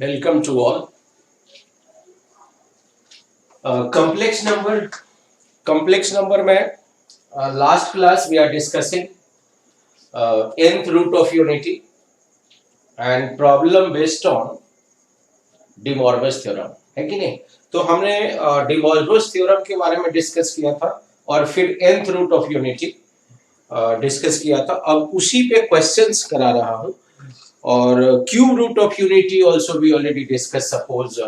Welcome to all. Complex number में last class we are discussing nth root of unity and problem based on De Morgan's theorem, है कि नहीं? तो हमने De Morgan's theorem के बारे में डिस्कस किया था और फिर nth root of unity discuss किया था. अब उसी पे क्वेश्चंस करा रहा हूं और cube root of unity also we already discussed. Suppose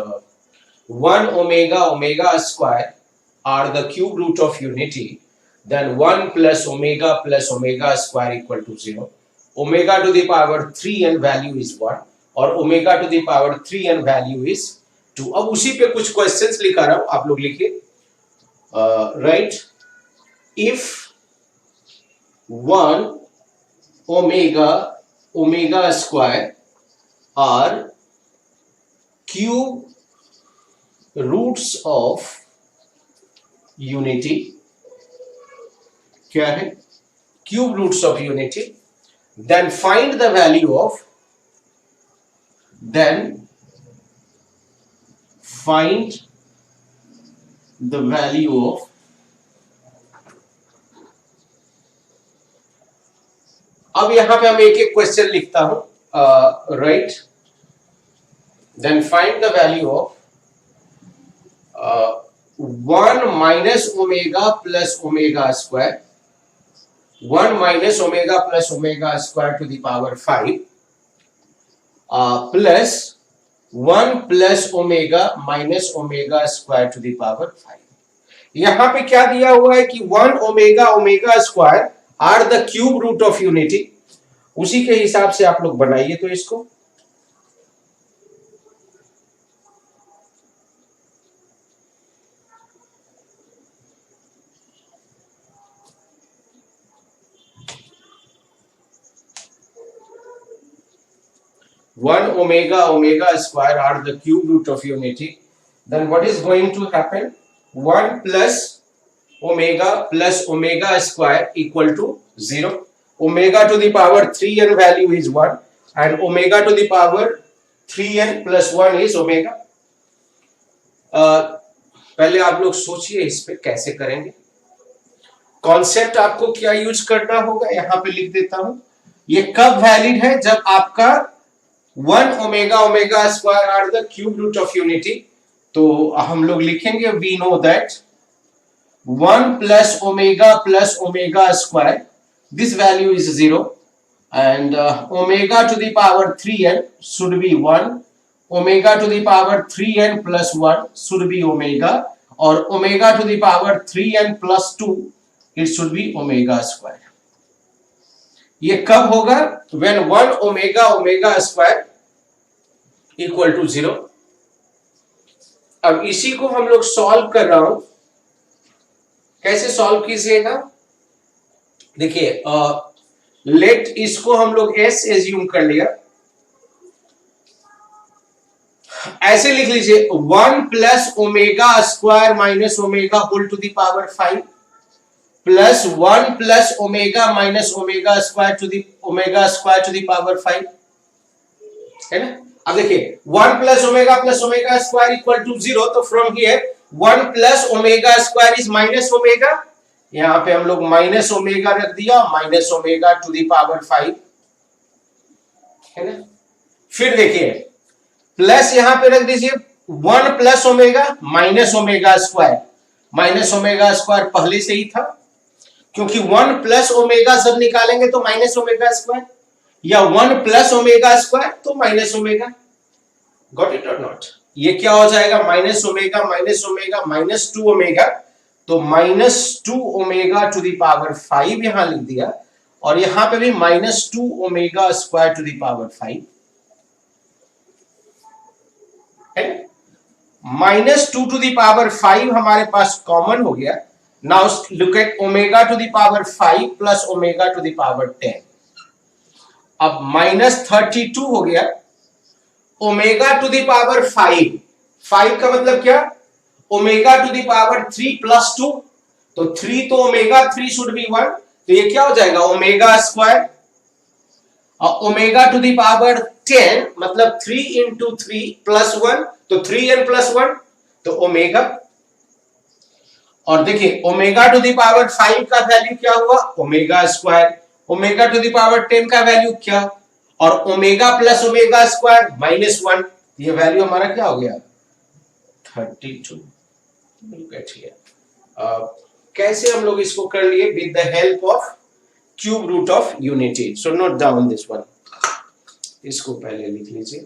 1 omega square are the cube root of unity, then 1 plus omega square equal to 0. Omega to the power 3n value is 1 और omega to the power 3n value is 2. अब उसी पे कुछ questions लिखा रहा हूं, आप लोग लिखिए. Right, if 1 omega square are cube roots of unity, क्या है? Cube roots of unity, then find the value of अब यहां पे हम एक एक क्वेश्चन लिखता हूं. Right, then find the value of 1 minus omega plus omega square, 1 minus omega plus omega square to the power 5 plus 1 plus omega minus omega square to the power 5. यहां पे क्या दिया हुआ है कि 1 omega square are the cube root of unity. उसी के हिसाब से आप लोग बनाइए. तो इसको one omega square are the cube root of unity, then what is going to happen? 1 plus omega square equal to 0. Omega to the power 3n value is 1 and omega to the power 3n plus 1 is omega. पहले आप लोग सोचिए इस पे कैसे करेंगे. Concept आपको क्या यूज करना होगा, यहां पे लिख देता हूं. ये कब वैलिड है? जब आपका 1 omega square are the cube root of unity. तो हम लोग लिखेंगे we know that 1 plus omega square, this value is 0 and omega to the power 3n should be 1, omega to the power 3n plus 1 should be omega, और omega to the power 3n plus 2 it should be omega square. ये कब होगा? when 1 omega square equal to 0. अब इसी को हम लोग solve कर रहा हूं. कैसे सॉल्व कीजिएगा? देखिए, लेट इसको हम लोग s एज्यूम कर लिया. ऐसे लिख लीजिए 1 plus omega square minus omega whole to the power 5 plus 1 plus omega minus omega square to the power 5, है ना? अब देखिए 1 plus omega square equal to 0. तो from here 1 plus omega square is minus omega. यहां पे हम लोग minus omega रख दिया, minus omega to the power 5, है ना? फिर देखिए प्लस यहां पे रख दीजिए 1 plus omega minus omega square. Minus omega square पहले से ही था, क्योंकि 1 प्लस ओमेगा सब निकालेंगे तो माइनस ओमेगा स्क्वायर, या 1 प्लस ओमेगा स्क्वायर तो माइनस ओमेगा. गॉट इट और नॉट? ये क्या हो जाएगा? Minus omega minus 2 omega. तो minus 2 omega to the power 5 यहां लिख दिया, और यहां पे भी minus 2 omega square to the power 5 है. माइनस 2 टू द पावर 5 हमारे पास कॉमन हो गया. Now look at omega to the power 5 plus omega to the power 10. अब माइनस 32 हो गया. ओमेगा टू द पावर 5 का मतलब क्या? Omega to the power 3 plus 2. तो 3 तो ओमेगा 3 शुड बी 1. तो ये क्या हो जाएगा? Omega square omega to the power 10 मतलब 3 इंटू 3 प्लस 1, तो 3n प्लस 1 तो ओमेगा। और देखिए ओमेगा टू द पावर 5 का वैल्यू क्या हुआ, omega square. Omega to the power 10 का वैल्यू क्या, और ओमेगा प्लस ओमेगा स्क्वायर -1, ये वैल्यू हमारा क्या हो गया 32। कैसे हम लोग इसको कर लिए, with the help of cube root of unity. So note down this one, इसको पहले लिख लीजिए।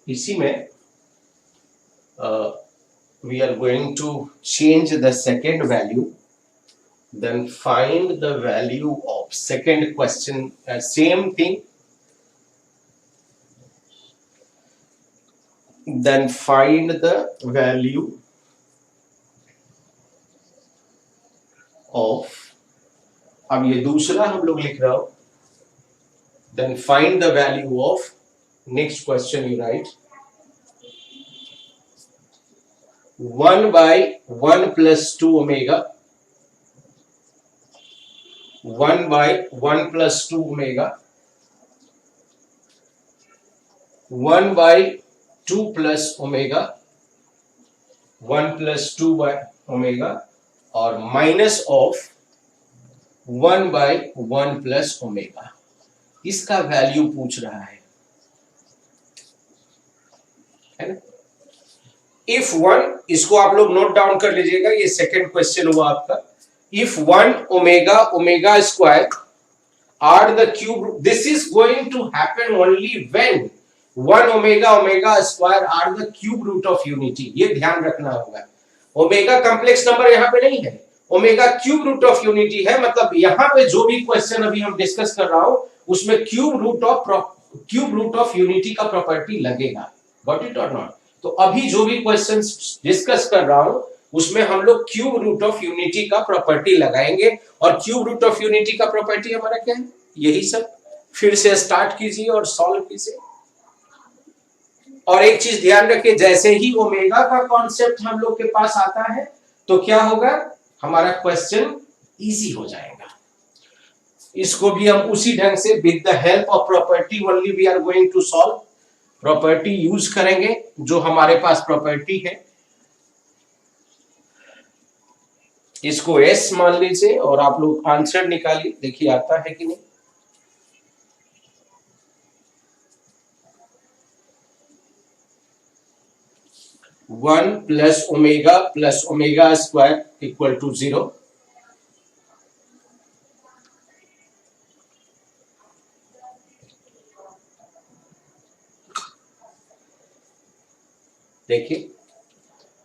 इसी में we are going to change the second value, then find the value of second question, same thing, then find the value of, अब ये दूसरा हम लोग लिख रहा हूं, then find the value of next question you write 1 by 1 plus 2 omega, 1 by 1 plus 2 omega, 1 by 2 plus omega, 1 plus 2 by omega, और minus of 1 by 1 plus omega। इसका वैल्यू पूछ रहा है ना। इफ 1, इसको आप लोग नोट डाउन कर लीजिएगा, ये सेकंड क्वेश्चन हुआ आपका। If 1 omega omega square are the cube, this is going to happen only when 1 omega omega square are the cube root of unity, ये ध्यान रखना होगा। ओमेगा कॉम्प्लेक्स नंबर यहां पे नहीं है, omega cube root of unity है, मतलब यहां पे जो भी क्वेश्चन अभी हम डिस्कस कर रहा हूं उसमें क्यूब रूट ऑफ यूनिटी का प्रॉपर्टी लगेगा। गॉट इट और नॉट? तो अभी जो भी क्वेश्चंस डिस्कस कर रहा हूं उसमें हम लोग क्यूब रूट ऑफ यूनिटी का प्रॉपर्टी लगाएंगे, और क्यूब रूट ऑफ यूनिटी का प्रॉपर्टी हमारा क्या है, यही सब। फिर से स्टार्ट कीजिए और सॉल्व कीजिए। और एक चीज ध्यान रखिए, जैसे ही ओमेगा का कॉन्सेप्ट हम लोग के पास आता है तो क्या होगा, हमारा क्वेश्चन इजी हो जाएगा। इसको भी हम उसी ढंग से with the help of property only we are going to solve, property use करेंगे जो हमारे पास प्रॉपर्टी है। इसको एस मान लीजिए और आप लोग आंसर निकालिए, देखिए आता है कि नहीं। One plus omega square equal to 0। देखिए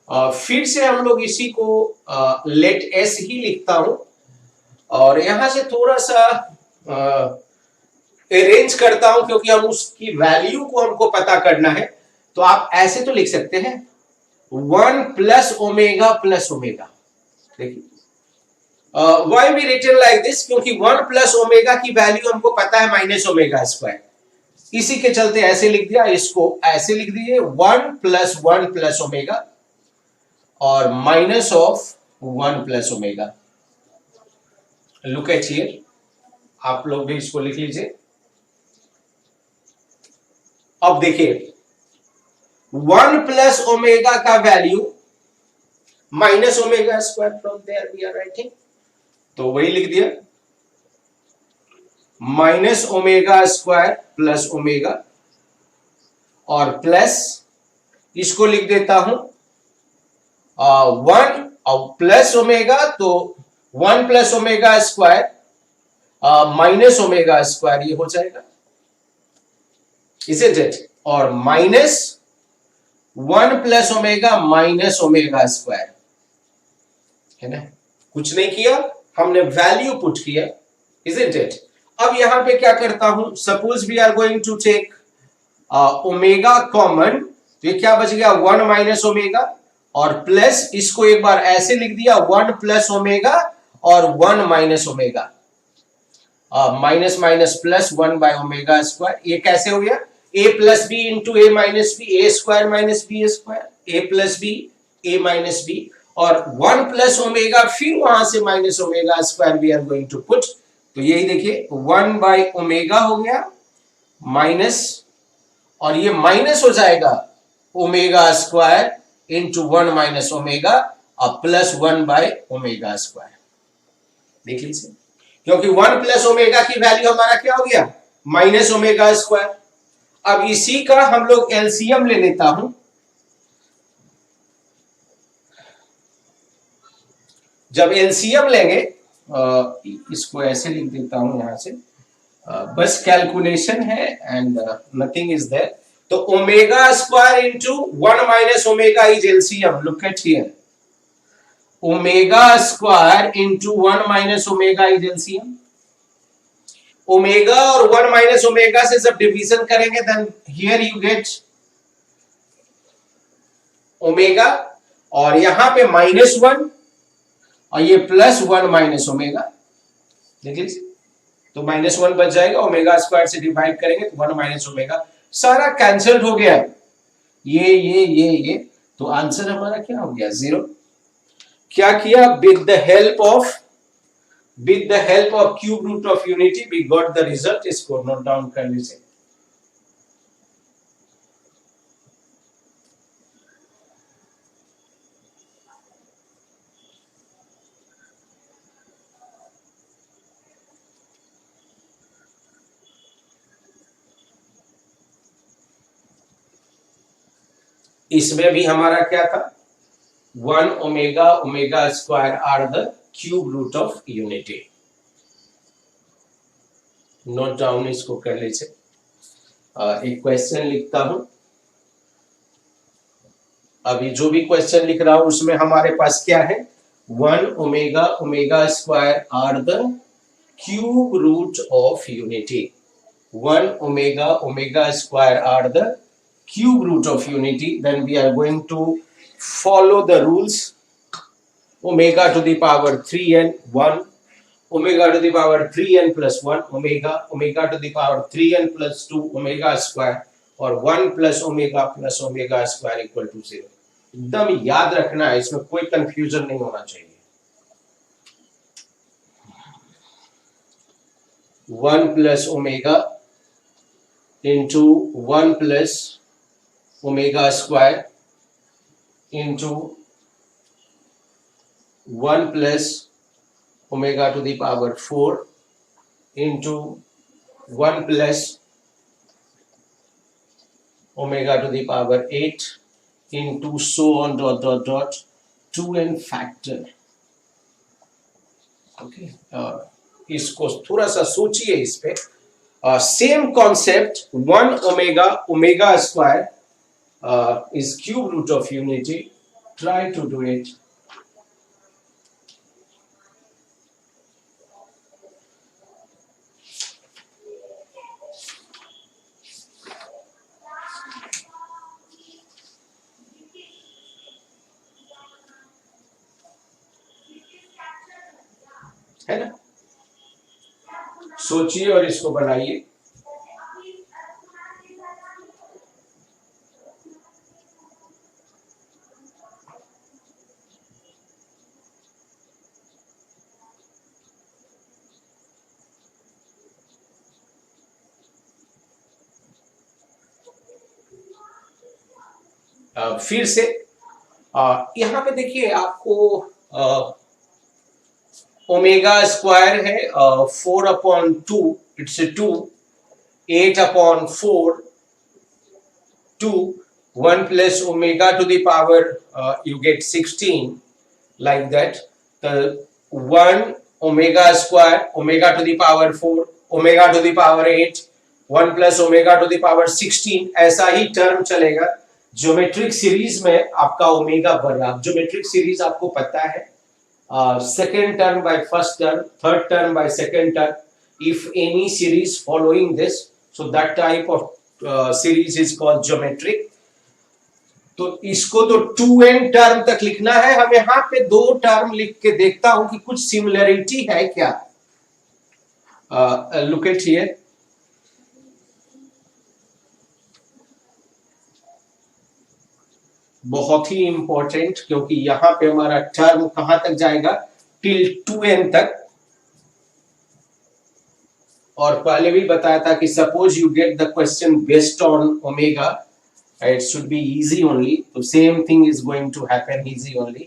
फिर से हम लोग इसी को लेट एस ही लिखता हूं, और यहां से थोड़ा सा अरेंज करता हूं क्योंकि हम उसकी वैल्यू को हमको पता करना है। तो आप ऐसे तो लिख सकते हैं 1 प्लस ओमेगा, देखिए why we written like this, क्योंकि 1 प्लस ओमेगा की वैल्यू हमको पता है माइनस ओमेगा स्क्वायर, इसी के चलते ऐसे लिख दिया। इसको ऐसे लिख दिए 1 प्लस ओमेगा और minus of 1 plus omega. Look at here, आप लोग भी इसको लिख लीजिए। अब देखिए 1 प्लस ओमेगा का value minus omega square, from there we are writing, तो वही लिख दिया minus omega square plus omega, और प्लस इसको लिख देता हूं 1 और प्लस ओमेगा, तो 1 plus omega square minus omega square, ये हो जाएगा, इसे डेट, और minus 1 plus omega minus omega square, है ना। कुछ नहीं किया, हमने वैल्यू पुट किया, इजंट इट। अब यहां पे क्या करता हूं, suppose we are going to take omega common, तो ये क्या बच गया 1 माइनस ओमेगा, और प्लस इसको एक बार ऐसे लिख दिया 1 प्लस ओमेगा और 1 minus omega, minus minus plus 1 by omega square. ये कैसे हो गया? A plus B into A minus B, A square minus B square, A plus B A minus B, और 1 प्लस ओमेगा, फिर वहां से minus omega square we are going to put. तो यही देखिए 1 बाय ओमेगा हो गया माइनस, और ये माइनस हो जाएगा omega square into 1 minus omega और प्लस 1 बाय ओमेगा स्क्वायर। देख लीजिए, क्योंकि 1 प्लस ओमेगा की वैल्यू हमारा क्या हो गया? Minus omega square. अब इसी का हम लोग एलसीएम ले लेता हूं। जब एलसीएम लेंगे, इसको ऐसे लिख देता हूं यहां से, बस कैलकुलेशन है एंड नथिंग इज देयर। तो omega square into 1 minus omega is LCM. Look at here, omega square into 1 minus omega is LCM. Omega और 1 माइनस ओमेगा से जब डिवीजन करेंगे then here you get omega, और यहां पे -1 और ये +1 माइनस ओमेगा। देख लीजिए, तो -1 बच जाएगा, ओमेगा स्क्वायर से डिवाइड करेंगे तो 1 माइनस ओमेगा, सारा कैंसिल्ड हो गया। ये तो आंसर हमारा क्या हो गया? 0। क्या किया? with the help of cube root of unity we got the result। इसको नोट डाउन कर लीजिए। इसमें भी हमारा क्या था? 1 omega omega square are the cube root of unity. Note down इसको कर लीजिए। एक क्वेश्चन लिखता हूं। अभी जो भी क्वेश्चन लिख रहा हूं उसमें हमारे पास क्या है? 1 omega omega square are the cube root of unity. 1 omega omega square are the cube root of unity. Then we are going to follow the rules. Omega to the power 3n 1, omega to the power 3n plus 1, omega to the power 3n plus 2 omega square, और 1 plus omega square equal to 0। एकदम याद रखना है, इसमें कोई confusion नहीं होना चाहिए। 1 plus omega into 1 plus omega square into 1 plus omega to the power 4 into 1 plus omega to the power 8 into so on dot 2n factor। Okay, इसको थोड़ा सा सोचिए इस पे। Same concept 1 omega omega square is cube root of unity. Try to do it. है ना? सोचिए और इसको बनाइए। फिर से यहां पे देखिए, आपको ओमेगा स्क्वायर है 4/2, it's 2, 8/4 2, 1 plus omega to the power you get 16 like that। the 1 omega square omega to the power 4 omega to the power 8 1 plus omega to the power 16, ऐसा ही टर्म चलेगा। ज्योमेट्रिक सीरीज में आपका omega बढ़ रहा है। Geometric series आपको पता है, second term by first term, third term by second term, if any series following this, so that type of series is called geometric। तो इसको तो 2n टर्म तक लिखना है। हम यहां पे 2 टर्म लिख के देखता हूं कि कुछ सिमिलरिटी है क्या। लुक एट हियर, बहुत ही इंपॉर्टेंट, क्योंकि यहां पे हमारा टर्म कहां तक जाएगा, टिल 2n तक। और पहले भी बताया था कि suppose you get the question based on omega, it should be easy only, so same thing is going to happen easy only.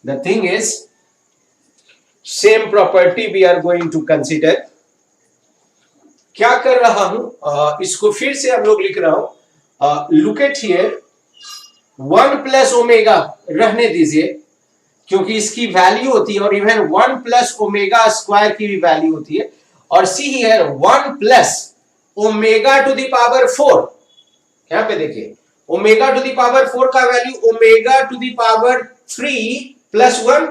The thing is, same property we are going to consider. क्या कर रहा हूं, इसको फिर से हम लोग लिख रहा हूं। Look at here, 1 plus omega रहने दीजिए, क्योंकि इसकी वैल्यू होती है, और इवन 1 प्लस ओमेगा स्क्वायर की भी वैल्यू होती है। और see here 1 plus omega to the power 4, यहां पे देखिए ओमेगा टू द पावर 4 का value omega to the power 3 plus 1,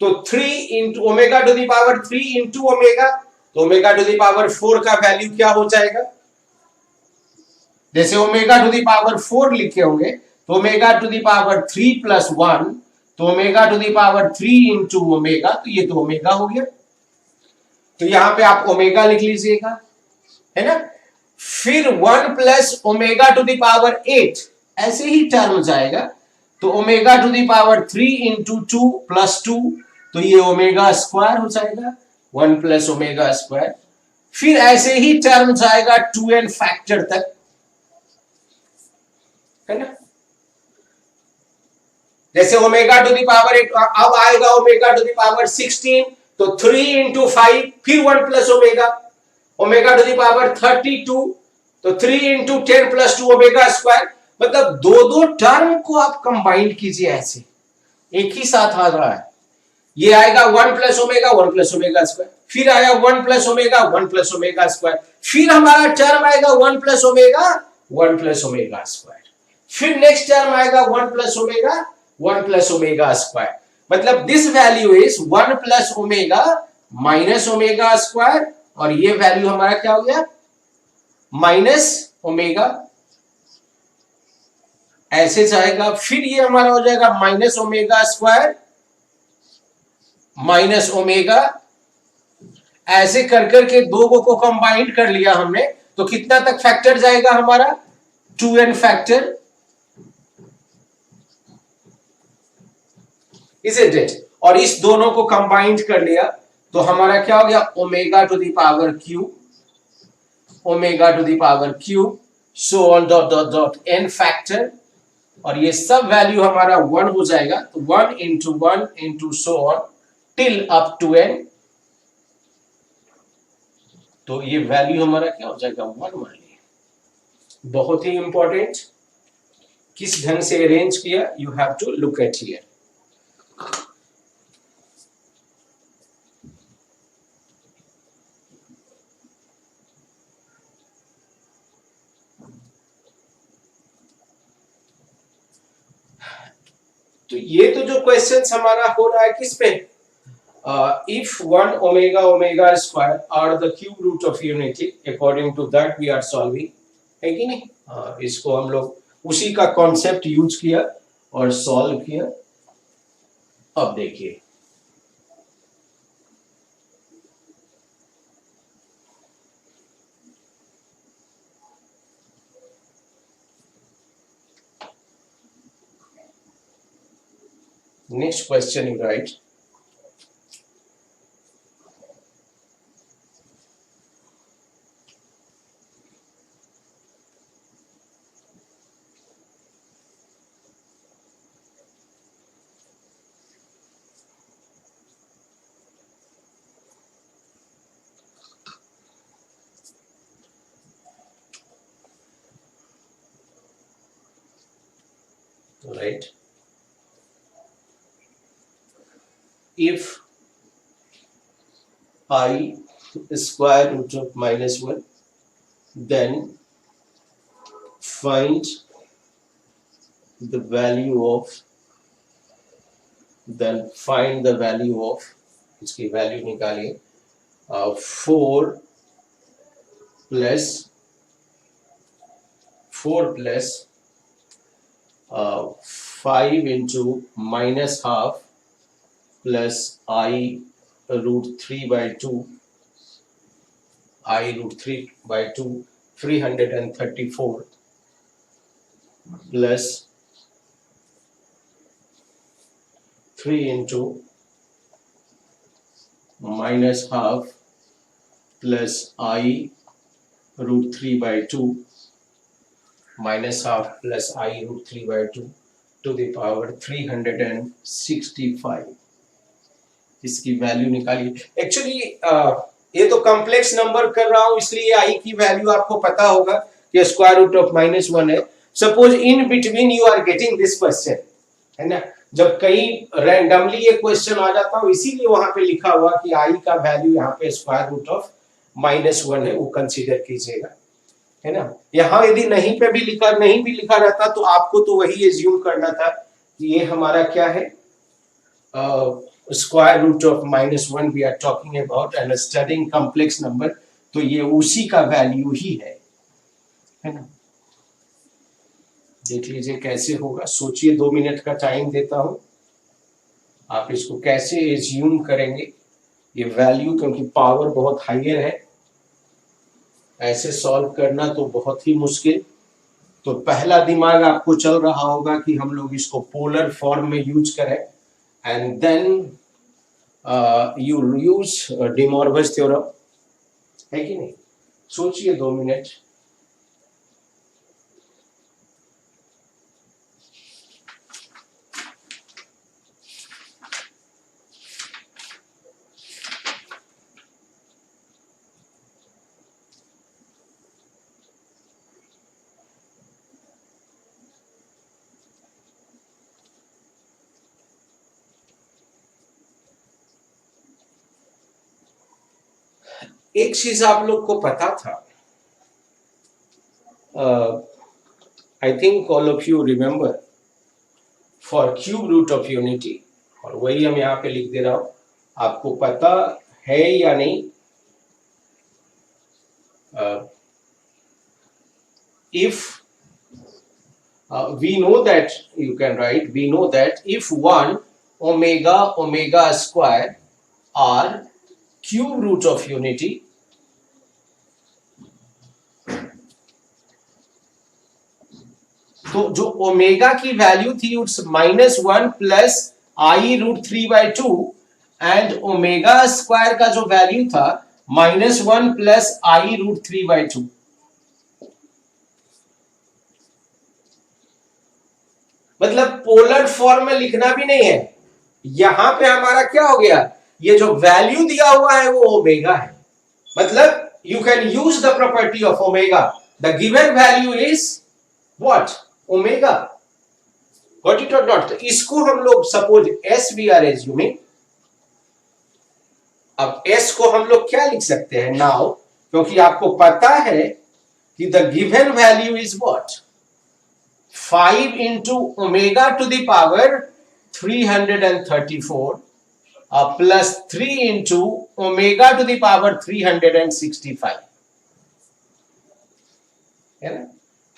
तो 3 into omega to the power 3 into omega, तो ओमेगा टू द पावर 4 का वैल्यू क्या हो जाएगा, जैसे ओमेगा टू द पावर 4 लिखे होंगे तो omega to the power 3 plus 1, तो omega to the power 3 into omega, तो ये तो ओमेगा हो गया। तो यहां पे आप ओमेगा लिख लीजिएगा, है ना। फिर 1 plus omega to the power 8 ऐसे ही टर्म जाएगा, तो omega to the power 3 into 2 plus 2, तो ये ओमेगा स्क्वायर हो जाएगा, 1 प्लस ओमेगा स्क्वायर। फिर ऐसे ही टर्म जाएगा 2n फैक्टर तक, है ना। जैसे ओमेगा टू द पावर 8 अब आएगा ओमेगा टू द पावर 16, तो 3 इंटू 5, फिर 1 plus omega, omega to the power 32, तो 3 इंटू 10 प्लस 2 ओमेगा स्क्वायर। मतलब दो दो टर्म को आप कंबाइन कीजिए, ऐसे एक ही साथ आ रहा है। ये आएगा 1 plus omega 1 plus omega square, फिर आया 1 plus omega 1 plus omega square, फिर हमारा टर्म आएगा 1 plus omega 1 plus omega square, फिर नेक्स्ट टर्म आएगा 1 plus omega 1 plus omega square. मतलब this value is 1 plus omega minus omega square, और ये वैल्यू हमारा क्या हो गया, माइनस ओमेगा, ऐसे जाएगा। फिर ये हमारा हो जाएगा minus omega square minus omega, ऐसे कर करके दो को कंबाइन कर लिया हमने, तो कितना तक फैक्टर जाएगा हमारा, 2n फैक्टर, इज़न्ट इट। और इस दोनों को कंबाइंड कर लिया तो हमारा क्या हो गया, omega to the power cube, omega to the power cube, so on dot dot dot n factor, और ये सब वैल्यू हमारा 1 हो जाएगा, तो 1 into so on till up to n, तो ये वैल्यू हमारा क्या हो जाएगा, 1 मान लिया। बहुत ही इंपॉर्टेंट, किस ढंग से अरेंज किया, you have to look at here. तो ये तो जो क्वेश्चंस हमारा हो रहा है किस पे, if 1 omega omega square are the cube root of unity, according to that we are solving, है कि नहीं। इसको हम लोग उसी का कॉन्सेप्ट यूज किया और सॉल्व किया। अब देखिए, next question you write, right, if I square root of minus 1, then find the value of, इसकी वैल्यू निकालिए, 4 plus 5 into minus half plus I root 3 by 2, I root 3 by 2, 334 plus 3 into minus half plus I root 3 by 2 minus half plus I root 3 by 2 to the power 365। इसकी value निकालिए। Actually ये तो complex number कर रहा हूं, इसलिए आई की value आपको पता होगा कि स्क्वायर रूट ऑफ -1 है। Suppose in between you are getting this question, है ना, जब कहीं रैंडमली ये क्वेश्चन आ जाता हो, इसीलिए वहां पे लिखा हुआ कि आई का वैल्यू यहाँ पे स्क्वायर रूट ऑफ -1 है, वो कंसीडर कीजिएगा, है ना। यहाँ यदि नहीं पे भी लिखा, नहीं भी लिखा रहता तो आपको तो वही एज्यूम करना था कि ये हमारा क्या है, square root of -1 we are talking about and studying complex number, तो ये उसी का वैल्यू ही है ना। देख लीजिए कैसे होगा, सोचिए, 2 मिनट का टाइम देता हूं, आप इसको कैसे एज्यूम करेंगे ये वैल्यू, क्योंकि पावर बहुत हायर है, ऐसे सॉल्व करना तो बहुत ही मुश्किल। तो पहला दिमाग आपको चल रहा होगा कि हम लोग इसको पोलर फॉर्म में यूज करें, and then you use De Morgan's theorem, है कि नहीं। सोचिए 2 मिनट। एक चीज आप लोग को पता था, I think all of you remember, for cube root of unity, और वही हम यहाँ पे लिख दे रहा हूं, आपको पता है या नहीं, if we know that, you can write, we know that if 1 omega omega square are cube root of unity, तो जो ओमेगा की वैल्यू थी उट्स -1 plus i root 3 by 2, and omega square का जो वैल्यू था -1 प्लस आई रूट 3 by 2। मतलब polar form में लिखना भी नहीं है, यहां पे हमारा क्या हो गया, ये जो वैल्यू दिया हुआ है वो ओमेगा है। मतलब you can use the property of omega, the given value is what, omega. Got it और नॉट। इसको हम लोग suppose S we are assuming, अब एस को हम लोग क्या लिख सकते हैं नाउ, क्योंकि आपको पता है कि the given value is what, 5 into omega to the power 334 plus 3 into omega to the power 365, है ना।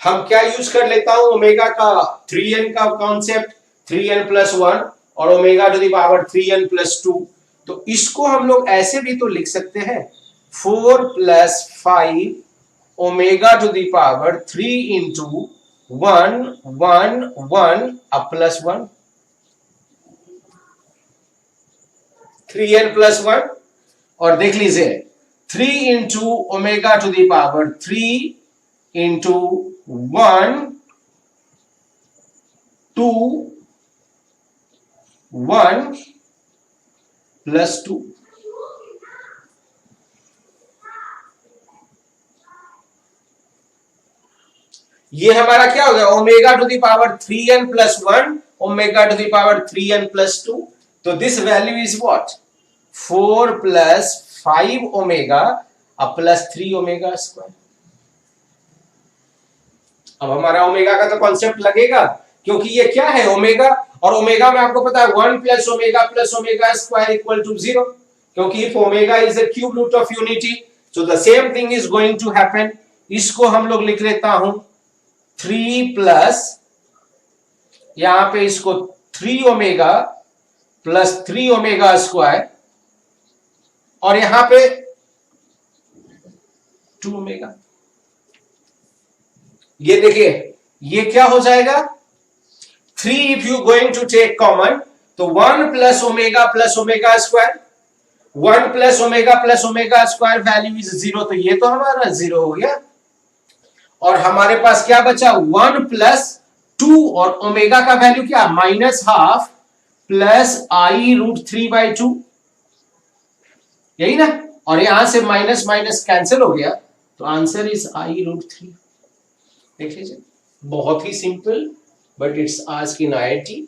हम क्या यूज कर लेता हूं, ओमेगा का 3n का कॉन्सेप्ट, 3n plus 1 और omega to the power 3n plus 2, तो इसको हम लोग ऐसे भी तो लिख सकते हैं, 4 plus 5 omega to the power 3 into 1 1 1 up plus 1, 3n plus 1, और देख लीजिए 3 into omega to the power 3 into 1 2 1 plus 2, ये हमारा क्या हो गया, omega to the power 3n plus 1 omega to the power 3n plus 2, तो this value is what, 4 plus 5 omega plus 3 omega square. अब हमारा ओमेगा का तो कॉन्सेप्ट लगेगा, क्योंकि ये क्या है ओमेगा, और ओमेगा में आपको पता है 1 plus omega square equal to 0, क्योंकि if omega is the cube root of unity, so the same thing is going to happen. इसको हम लोग लिख लेता हूं 3 plus यहां पे इसको 3 ओमेगा प्लस 3 ओमेगा स्क्वायर और यहां पे 2 ओमेगा। ये देखिए ये क्या हो जाएगा 3 if you going to take common तो 1 plus omega square 1 plus omega square value is 0 तो ये तो हमारा 0 हो गया और हमारे पास क्या बचा 1 प्लस 2 और ओमेगा का वैल्यू क्या minus half plus i root 3/2 यही ना और यहां से माइनस माइनस कैंसिल हो गया तो आंसर इज आई रूट 3। देख लीजिए बहुत ही simple but it's asked in IIT.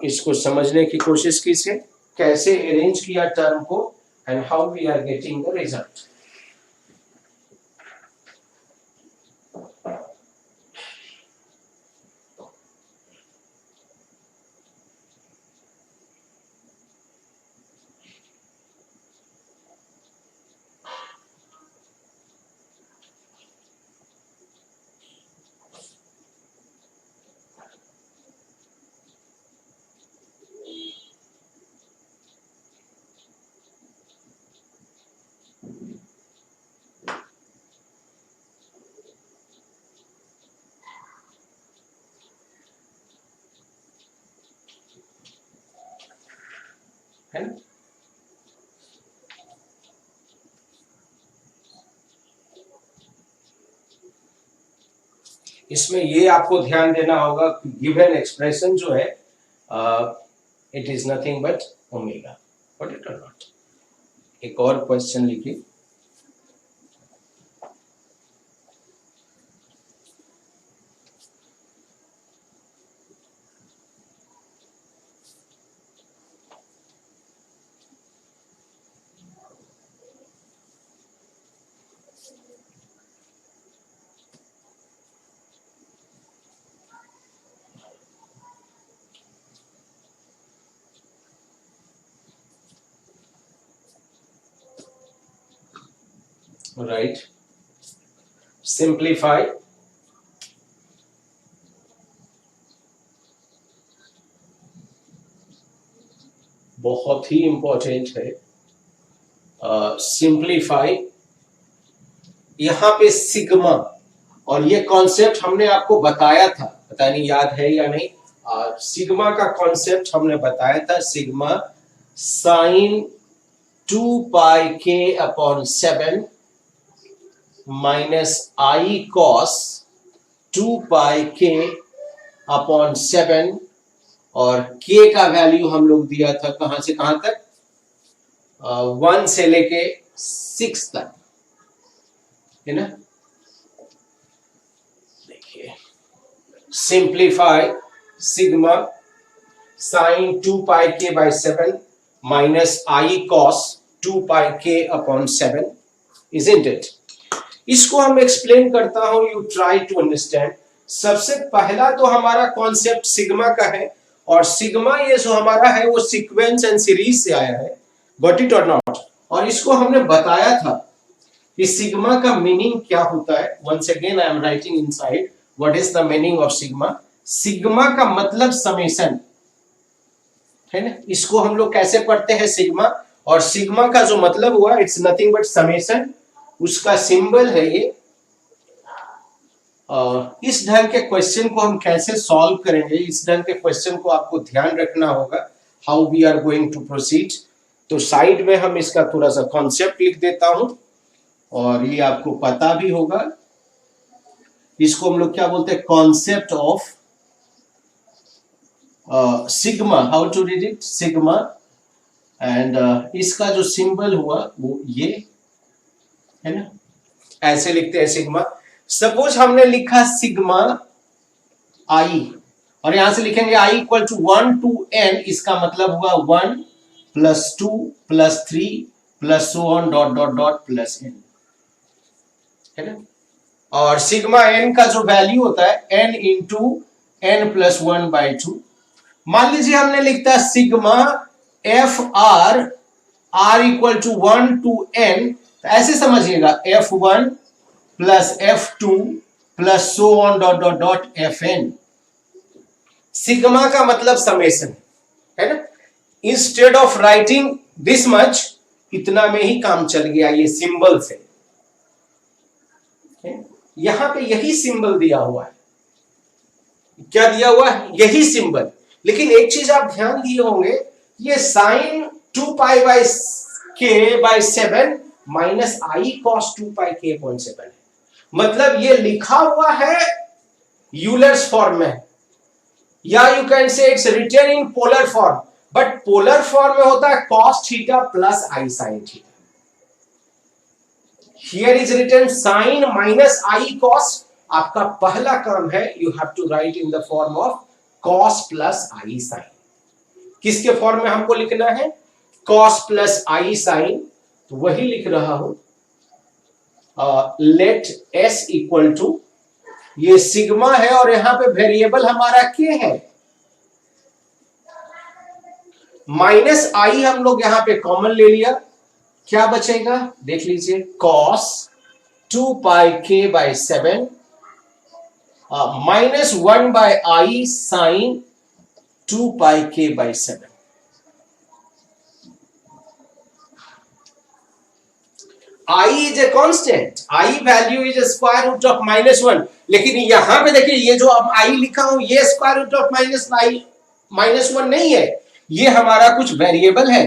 इसको समझने की कोशिश कीजिए कैसे अरेंज किया टर्म को and how we are getting the result. है ना इसमें ये आपको ध्यान देना होगा गिवन एक्सप्रेशन जो है it is nothing but omega what it और नॉट। एक और क्वेश्चन लिखिए राइट सिंप्लीफाई बहुत ही इंपॉर्टेंट है सिंप्लीफाई यहां पे सिग्मा और ये कॉन्सेप्ट हमने आपको बताया था पता नहीं याद है या नहीं सिग्मा का कॉन्सेप्ट हमने बताया था सिग्मा साइन 2 पाई के अपॉन 7 माइनस आई कॉस 2 पाई के अपॉन 7 और के का वैल्यू हम लोग दिया था कहां से कहां तक 1 से लेके 6 तक है ना। देखिए सिंप्लीफाई सिग्मा साइन 2 पाई के बाय 7 माइनस आई कॉस 2 पाई के अपॉन 7 इजंट इट। इसको हम एक्सप्लेन करता हूं यू ट्राई टू अंडरस्टैंड। सबसे पहला तो हमारा कॉन्सेप्ट सिग्मा का है और सिग्मा ये जो हमारा है वो सीक्वेंस एंड सीरीज से आया है गॉट इट और नॉट। और इसको हमने बताया था कि सिग्मा का मीनिंग क्या होता है। Once again I am writing inside what is the meaning of sigma. Sigma का मतलब समेशन है ना। इसको हम लोग कैसे पढ़ते हैं सिग्मा और सिग्मा का जो मतलब हुआ इट्स नथिंग बट समेशन उसका सिंबल है ये। इस ढंग के क्वेश्चन को हम कैसे सॉल्व करेंगे इस ढंग के क्वेश्चन को आपको ध्यान रखना होगा how we are going to proceed. तो साइड में हम इसका थोड़ा सा कॉन्सेप्ट लिख देता हूं और ये आपको पता भी होगा। इसको हम लोग क्या बोलते हैं concept of sigma how to read it sigma and इसका जो सिंबल हुआ वो ये है ना। ऐसे लिखते हैं सिग्मा। सपोज हमने लिखा सिग्मा आई और यहां से लिखेंगे I equal to 1 to n इसका मतलब हुआ 1 plus 2 plus 3 plus so on dot dot dot plus n है ना। और सिग्मा n का जो वैल्यू होता है n इंटू n प्लस 1/2। मान लीजिए हमने लिखता sigma F R R equal to 1 to n तो ऐसे समझिएगा f1 plus f2 plus so on dot dot dot fn sigma का मतलब समेशन है ना। Instead of writing this much, इतना में ही काम चल गया ये सिंबल से। यहां पे यही सिंबल दिया हुआ है, क्या दिया हुआ है, यही सिंबल। लेकिन एक चीज आप ध्यान दिए होंगे, ये साइन 2 पाई बाई के बाई 7 माइनस आई कॉस 2 पाई के अपॉन 7 है। मतलब ये लिखा हुआ है यूलर्स फॉर्म में, या you can say it's written in polar form, but polar form में होता है cos theta plus i sine theta. Here is written sine minus i cos। आपका पहला काम है, you have to write in the form of cos plus i sine. किसके फॉर्म में हमको लिखना है, cos प्लस आई साइन, तो वही लिख रहा हूं। लेट s इक्वल टू, ये सिग्मा है और यहां पे वेरिएबल हमारा k है, माइनस आई हम लोग यहां पे कॉमन ले लिया, क्या बचेगा देख लीजिए, cos 2 pi k by 7 minus 1 by i sine 2 pi k by 7। I is a constant, I value is square root of -1, लेकिन यहां पे देखिए ये जो अब I लिखा हूं ये स्क्वायर रूट ऑफ -1 नहीं है, ये हमारा कुछ वेरिएबल है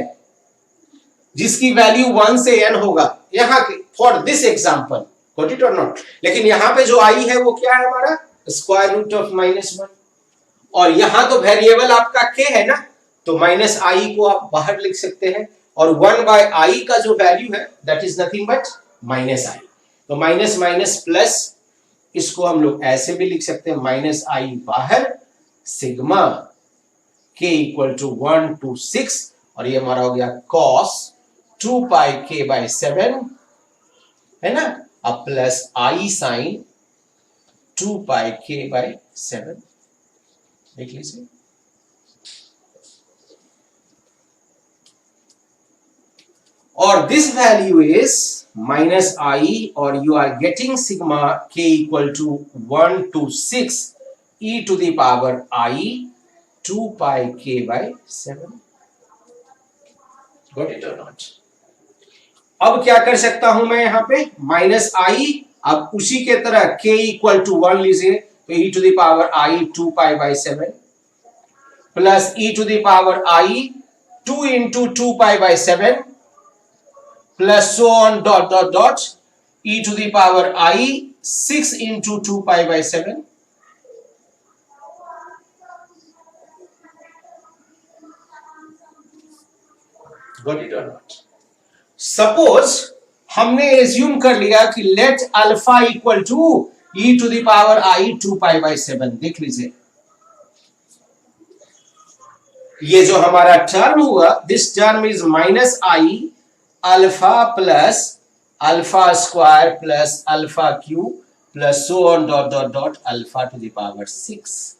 जिसकी वैल्यू 1 से n होगा यहां for this example, got it और नॉट। लेकिन यहां पे जो I है वो क्या है हमारा, स्क्वायर रूट ऑफ -1, और यहां तो वेरिएबल आपका k है ना, तो माइनस आई को आप बाहर लिख सकते हैं, और 1 बाय आई का जो वैल्यू है that is nothing but minus i. तो माइनस माइनस प्लस, इसको हम लोग ऐसे भी लिख सकते हैं, माइनस आई बाहर, sigma k equal to 1 to 6, और ये हमारा हो गया cos 2 पाई k बाई 7 है ना, अब plus i sine 2 pi k by 7, देख लीजिए। और this value is minus i, और you are getting sigma k equal to 1 to 6 e to the power i 2 pi k by 7। Got it और not. अब क्या कर सकता हूं मैं यहां पे, माइनस आई, अब उसी के तरह k इक्वल टू 1 लीजिए, तो e to the power i 2 pi by 7 plus e to the power i 2 into 2 pi by 7 plus so on dot dot dot e to the power i 6 into 2 pi by 7। Got it और not. Suppose हमने assume कर लिया कि let alpha equal to e to the power i 2 pi by 7, देख लीजिए ये जो हमारा टर्म हुआ, this term is minus i alpha plus alpha square plus alpha cube plus so on dot dot dot alpha to the power 6।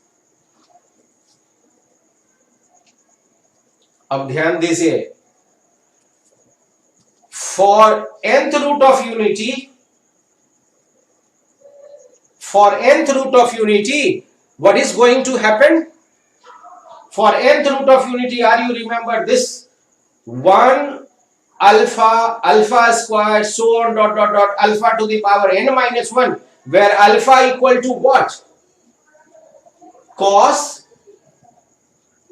अब ध्यान दीजिए, for nth root of unity, for nth root of unity what is going to happen, for nth root of unity, are you remember this 1 alpha square so on dot dot dot alpha to the power n minus 1, where alpha equal to what, cos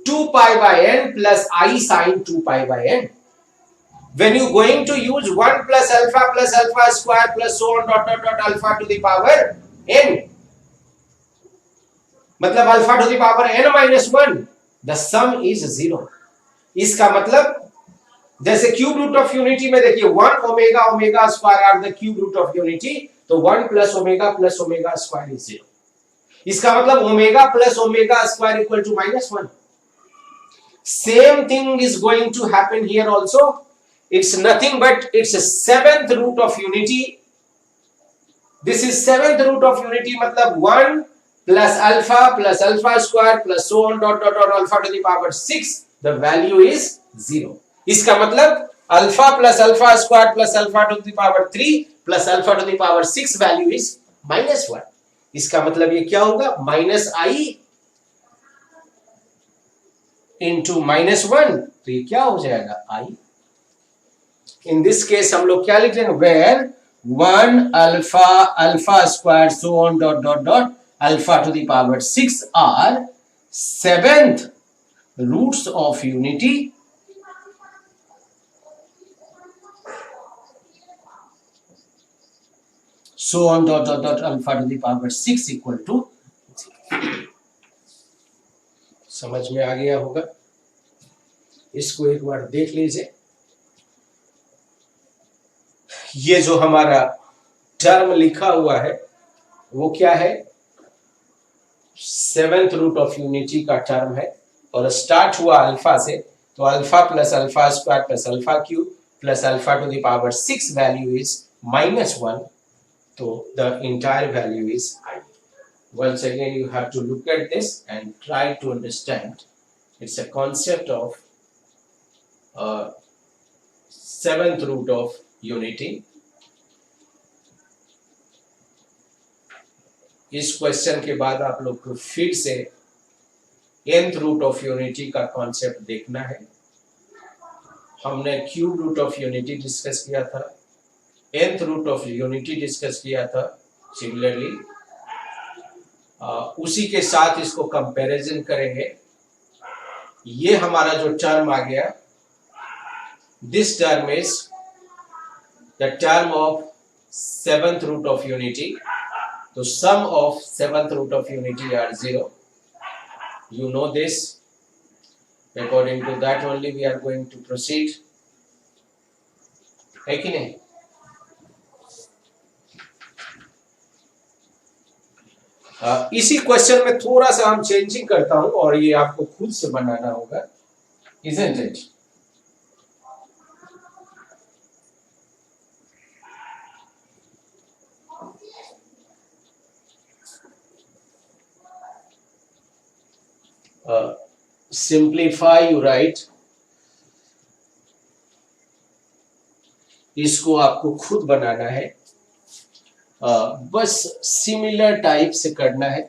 2 pi by n plus I sin 2 pi by n. When you going to use 1 plus alpha square plus so on dot dot dot alpha to the power n, मतलब alpha to the power n minus 1, the sum is 0। इसका मतलब जैसे cube root of unity में देखिए 1 omega omega square are the cube root of unity, तो 1 plus omega square is 0। इसका मतलब omega plus omega square equal to -1। Same thing is going to happen here also, it's nothing but it's 7th root of unity, this is 7th root of unity, मतलब 1 plus alpha square plus so on dot dot dot alpha to the power 6, the value is 0। इसका मतलब alpha plus alpha square plus alpha to the power 3 plus alpha to the power 6 value is -1। इसका मतलब ये क्या होगा, minus आई into -1, तो ये क्या हो जाएगा I। इन दिस केस हम लोग क्या लिख लेंगे, where 1 alpha square so on dot dot dot alpha to the power 6 are 7th roots of unity so on dot dot dot alpha to the power 6 equal to 0। समझ में आ गया होगा, इसको एक बार देख लीजिए। ये जो हमारा टर्म लिखा हुआ है वो क्या है, 7th रूट ऑफ यूनिटी का टर्म है और स्टार्ट हुआ अल्फा से, तो alpha plus alpha square plus alpha cube plus alpha to the power 6 value is -1, so the entire value is I। Once again you have to look at this and try to understand, it's a concept of 7th root of unity। इस question के बाद आप लोग को फिर से nth root of unity का concept देखना है। हमने cube root of unity discuss किया था, nth root of unity discuss किया था सिमिलरली, उसी के साथ इसको कंपैरिजन करेंगे। ये हमारा जो टर्म आ गया, this term is the term of 7th root of unity, तो sum of 7th root of unity are 0, you know this, according to that only we are going to proceed, है कि नहीं। इसी क्वेश्चन में थोड़ा सा हम चेंजिंग करता हूं और ये आपको खुद से बनाना होगा, isn't it? Simplify you write, इसको आपको खुद बनाना है, बस सिमिलर टाइप से करना है।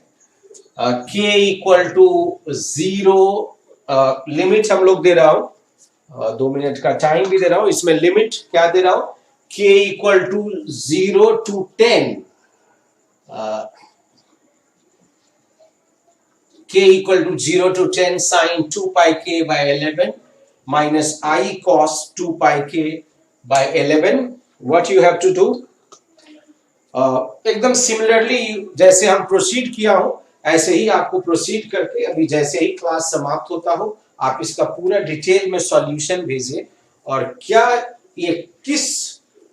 k इक्वल टू 0, लिमिट हम लोग दे रहा हूं, 2 मिनट का टाइम भी दे रहा हूं, इसमें लिमिट क्या दे रहा हूं, k equal to 0 to 10, k equal to 0 to 10 sin 2 pi k by 11 minus I cos 2 pi k by 11। what you have to do, एकदम सिमिलरली जैसे हम प्रोसीड किया हो ऐसे ही आपको प्रोसीड करके, अभी जैसे ही क्लास समाप्त होता हो आप इसका पूरा डिटेल में सॉल्यूशन भेजिए, और क्या ये किस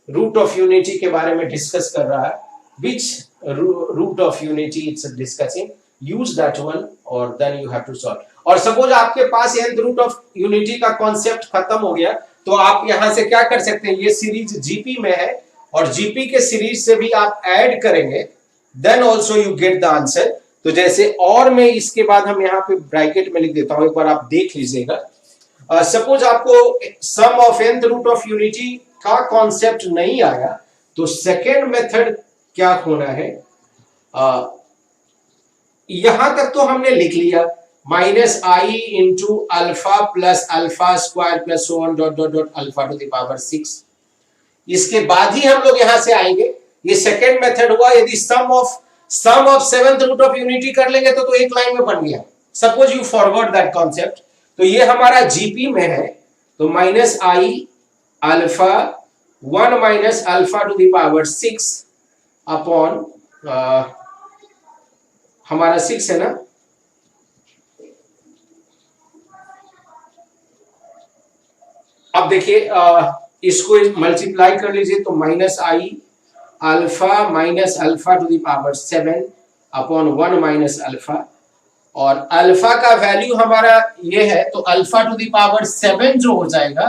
रूट ऑफ यूनिटी के बारे में डिस्कस कर रहा है, which root of unity it's discussing, use that one और then you have to solve. और सपोज आपके पास nth रूट ऑफ यूनिटी का कॉन्सेप्ट खत्म हो गया, तो आप यहां से क्या कर सकते हैं, ये सीरीज जीपी में है और जीपी के सीरीज से भी आप ऐड करेंगे, then also you get the answer. तो जैसे और मैं इसके बाद हम यहाँ पे ब्रैकेट में लिख देता हूं, एक बार आप देख लीजिएगा। सपोज आपको sum of nth root of unity का कॉन्सेप्ट नहीं आया, तो सेकेंड मेथड क्या होना है, यहां तक तो हमने लिख लिया, -i into alpha plus alpha square plus so on dot dot dot alpha to the power 6। इसके बाद ही हम लोग यहां से आएंगे, ये सेकेंड मेथड हुआ। यदि sum of 7th root of unity कर लेंगे तो एक लाइन में बन गया। Suppose you forward that concept, तो ये हमारा जीपी में है, तो -i alpha 1 minus alpha to the power 6 upon हमारा 6 है ना, अब देखिए इसको मल्टीप्लाई कर लीजिए, तो -i alpha minus alpha to the power 7 upon 1 minus alpha, और अल्फा का वैल्यू हमारा ये है, तो अल्फा टू द पावर 7 जो हो जाएगा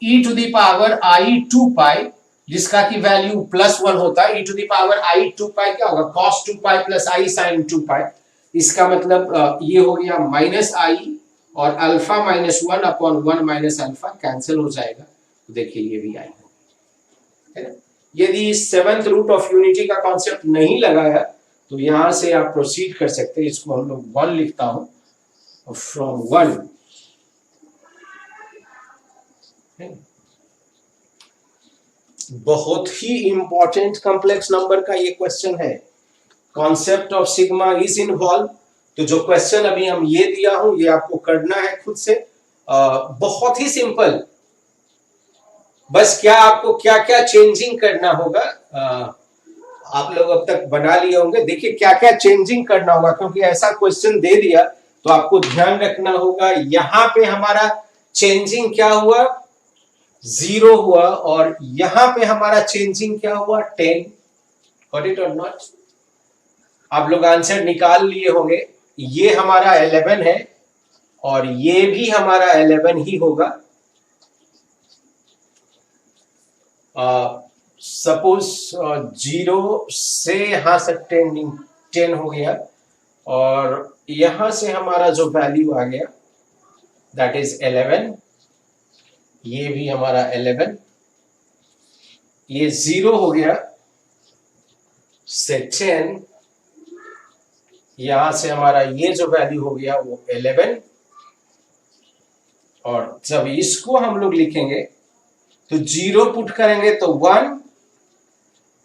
e to the power i 2 pi, जिसका की वैल्यू +1 होता है। e to the power i 2 pi क्या होगा, cos 2 pi plus i sin 2 pi. इसका मतलब ये हो गया -i और alpha -1 upon 1 minus alpha cancel हो जाएगा, तो देखिए ये भी आएगा, है ना। यदि 7th रूट ऑफ यूनिटी का कॉन्सेप्ट नहीं लगाया तो यहां से आप प्रोसीड कर सकते हैं। इसको हम लोग 1 लिखता हूं, फ्रॉम 1 बहुत ही इंपॉर्टेंट कॉम्प्लेक्स नंबर का ये क्वेश्चन है। Concept of sigma is involve. तो जो क्वेश्चन अभी हम ये दिया हूं ये आपको करना है खुद से। बहुत ही सिंपल। बस क्या आपको क्या क्या चेंजिंग करना होगा, आप लोग अब तक बना लिए होंगे। देखिए क्या क्या चेंजिंग करना होगा, क्योंकि ऐसा क्वेश्चन दे दिया तो आपको ध्यान रखना होगा। यहां पे हमारा चेंजिंग क्या हुआ, 0 हुआ, और यहां पे हमारा चेंजिंग क्या हुआ, 10। गॉट इट और नॉट? आप लोग आंसर निकाल लिए होंगे। ये हमारा 11 है और ये भी हमारा 11 ही होगा। सपोज 0 से यहां से 10 हो गया, और यहां से हमारा जो वैल्यू आ गया दैट इज 11। ये भी हमारा 11, ये 0 हो गया से 10, यहां से हमारा ये जो वैल्यू हो गया वो 11। और जब इसको हम लोग लिखेंगे तो 0 पुट करेंगे तो 1,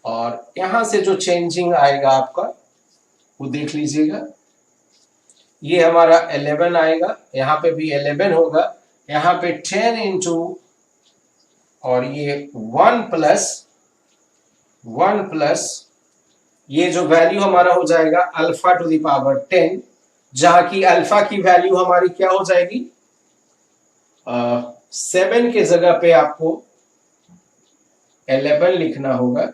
और यहां से जो चेंजिंग आएगा आपका वो देख लीजिएगा। ये हमारा 11 आएगा, यहां पे भी 11 होगा, यहां पे 10 इंटू, और ये 1 प्लस ये जो वैल्यू हमारा हो जाएगा अल्फा टू द पावर 10, जहां की अल्फा की वैल्यू हमारी क्या हो जाएगी, 7 के जगह पे आपको 11 लिखना होगा।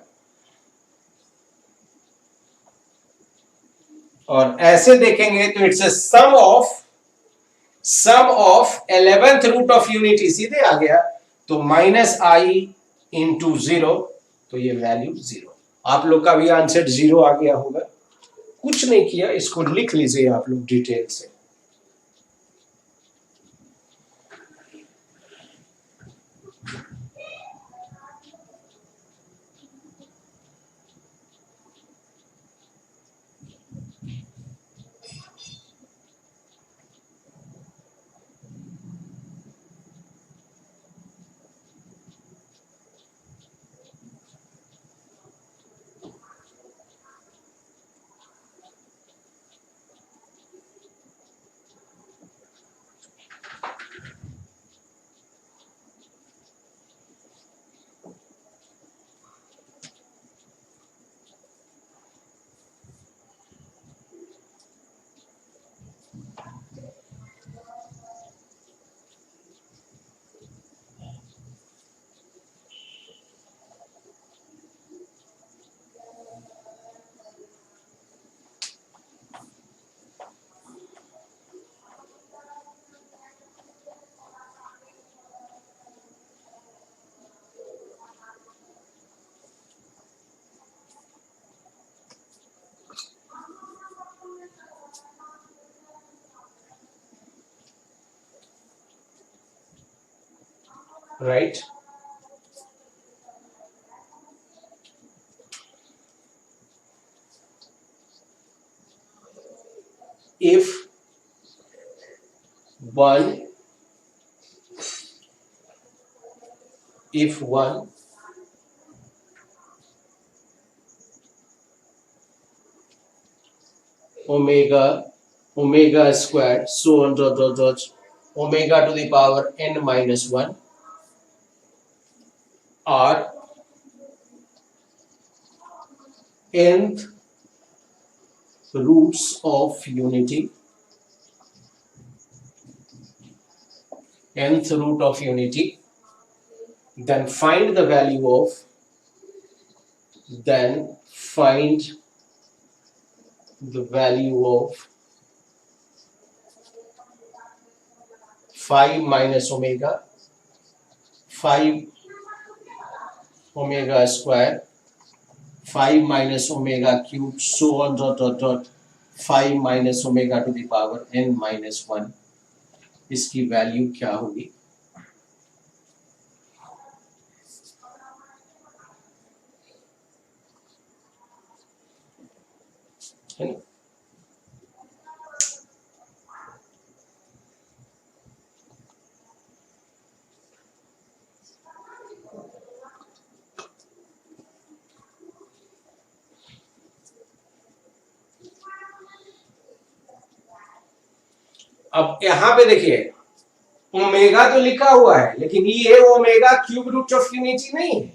और ऐसे देखेंगे तो it's a sum of 11th root of unity, सीधे आ गया तो -i/0, तो ये वैल्यू 0। आप लोग का भी आंसर 0 आ गया होगा। कुछ नहीं किया, इसको लिख लीजिए आप लोग डिटेल से। Right, if 1 omega square so on dot omega to the power n-1 are nth roots of unity, nth root of unity, then find the value of 5 minus omega, 5 omega square, 5 minus omega cubed, so on dot 5 minus omega to the power n-1, इसकी value क्या होगी। है ना? अब यहां पे देखिए omega तो लिखा हुआ है, लेकिन ये omega cube root of unity नहीं है।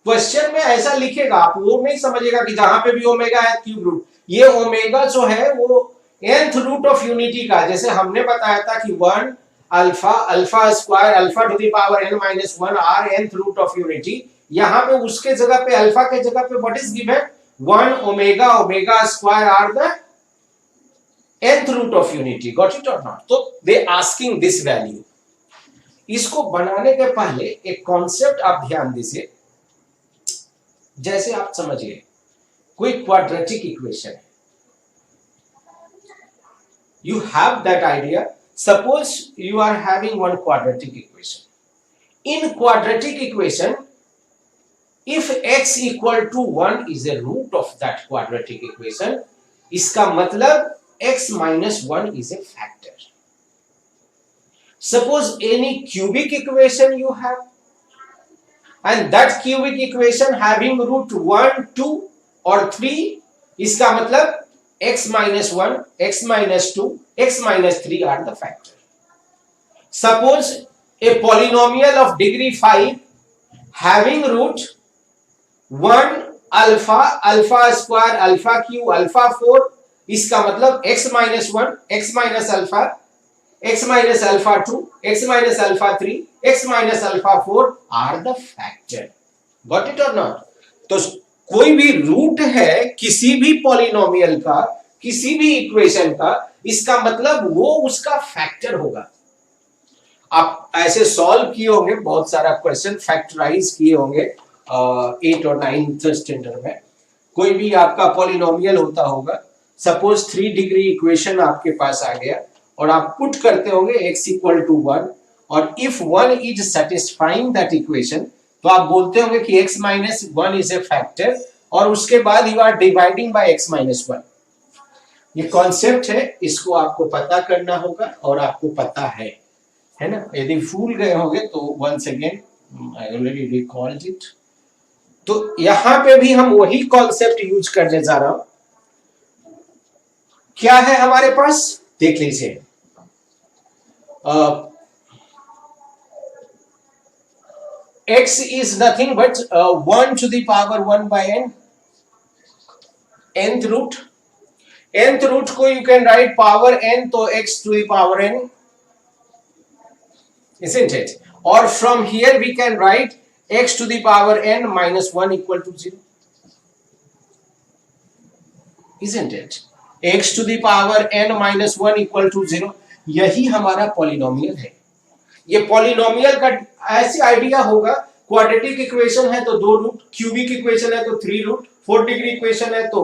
क्वेश्चन में ऐसा लिखेगा, आप वो नहीं समझिएगा कि जहां पे भी ओमेगा है क्यूब रूट। ये ओमेगा जो है वो nth रूट ऑफ यूनिटी का, जैसे हमने बताया था कि 1 alpha alpha square alpha to the power n minus 1 are nth root of unity. यहां पे उसके जगह पे अल्फा के जगह पे what is given 1 omega omega square are the nth root of unity. Got it और नॉट? तो दे आस्किंग दिस वैल्यू। इसको बनाने के पहले एक कॉन्सेप्ट आप ध्यान दीजिए। जैसे आप समझिए कोई क्वाड्रेटिक इक्वेशन है, you have that idea. Suppose you are having one quadratic equation. In quadratic equation, if x equal to 1 is a root of that quadratic equation, इसका मतलब x minus 1 is a factor. Suppose any cubic equation you have, and that cubic equation having root 1, 2 or 3, इसका मतलब x minus 1, x minus 2, x minus 3 are the factor. Suppose a polynomial of degree 5 having root 1 alpha alpha square alpha cube alpha 4, इसका मतलब x minus 1, x minus alpha, x minus alpha 2, x minus alpha 3, x minus alpha 4 are the factor. Got it or not? तो कोई भी root है किसी भी polynomial का, किसी भी इक्वेशन का, इसका मतलब वो उसका फैक्टर होगा। आप ऐसे सॉल्व किए होंगे बहुत सारा क्वेश्चन, फैक्टराइज किए होंगे 8 और 9th स्टैंडर्ड में। कोई भी आपका पॉलिनोमियल होता होगा, सपोज 3 डिग्री इक्वेशन आपके पास आ गया और आप पुट करते होंगे x इक्वल टू 1, और if 1 is satisfying that equation, तो आप बोलते होंगे कि x minus 1 is a factor, और उसके बाद you are dividing by x minus 1। ये कॉन्सेप्ट है, इसको आपको पता करना होगा और आपको पता है ना। यदि भूल गए होंगे तो once again I already recalled it. तो यहां पे भी हम वही कॉन्सेप्ट यूज करने जा रहा हूं। क्या है हमारे पास देख लीजिए, x is nothing but 1 to the power 1 by n, nth root। nth root को you can write power n, तो x to the power n, isn't it? Or from here we can write x to the power n minus 1 equal to 0, isn't it? x to the power n minus 1 equal to 0, यही हमारा polynomial है। ये polynomial का ऐसी idea होगा, quadratic equation है तो 2 root, cubic equation है तो 3 रूट, 4 डिग्री इक्वेशन है तो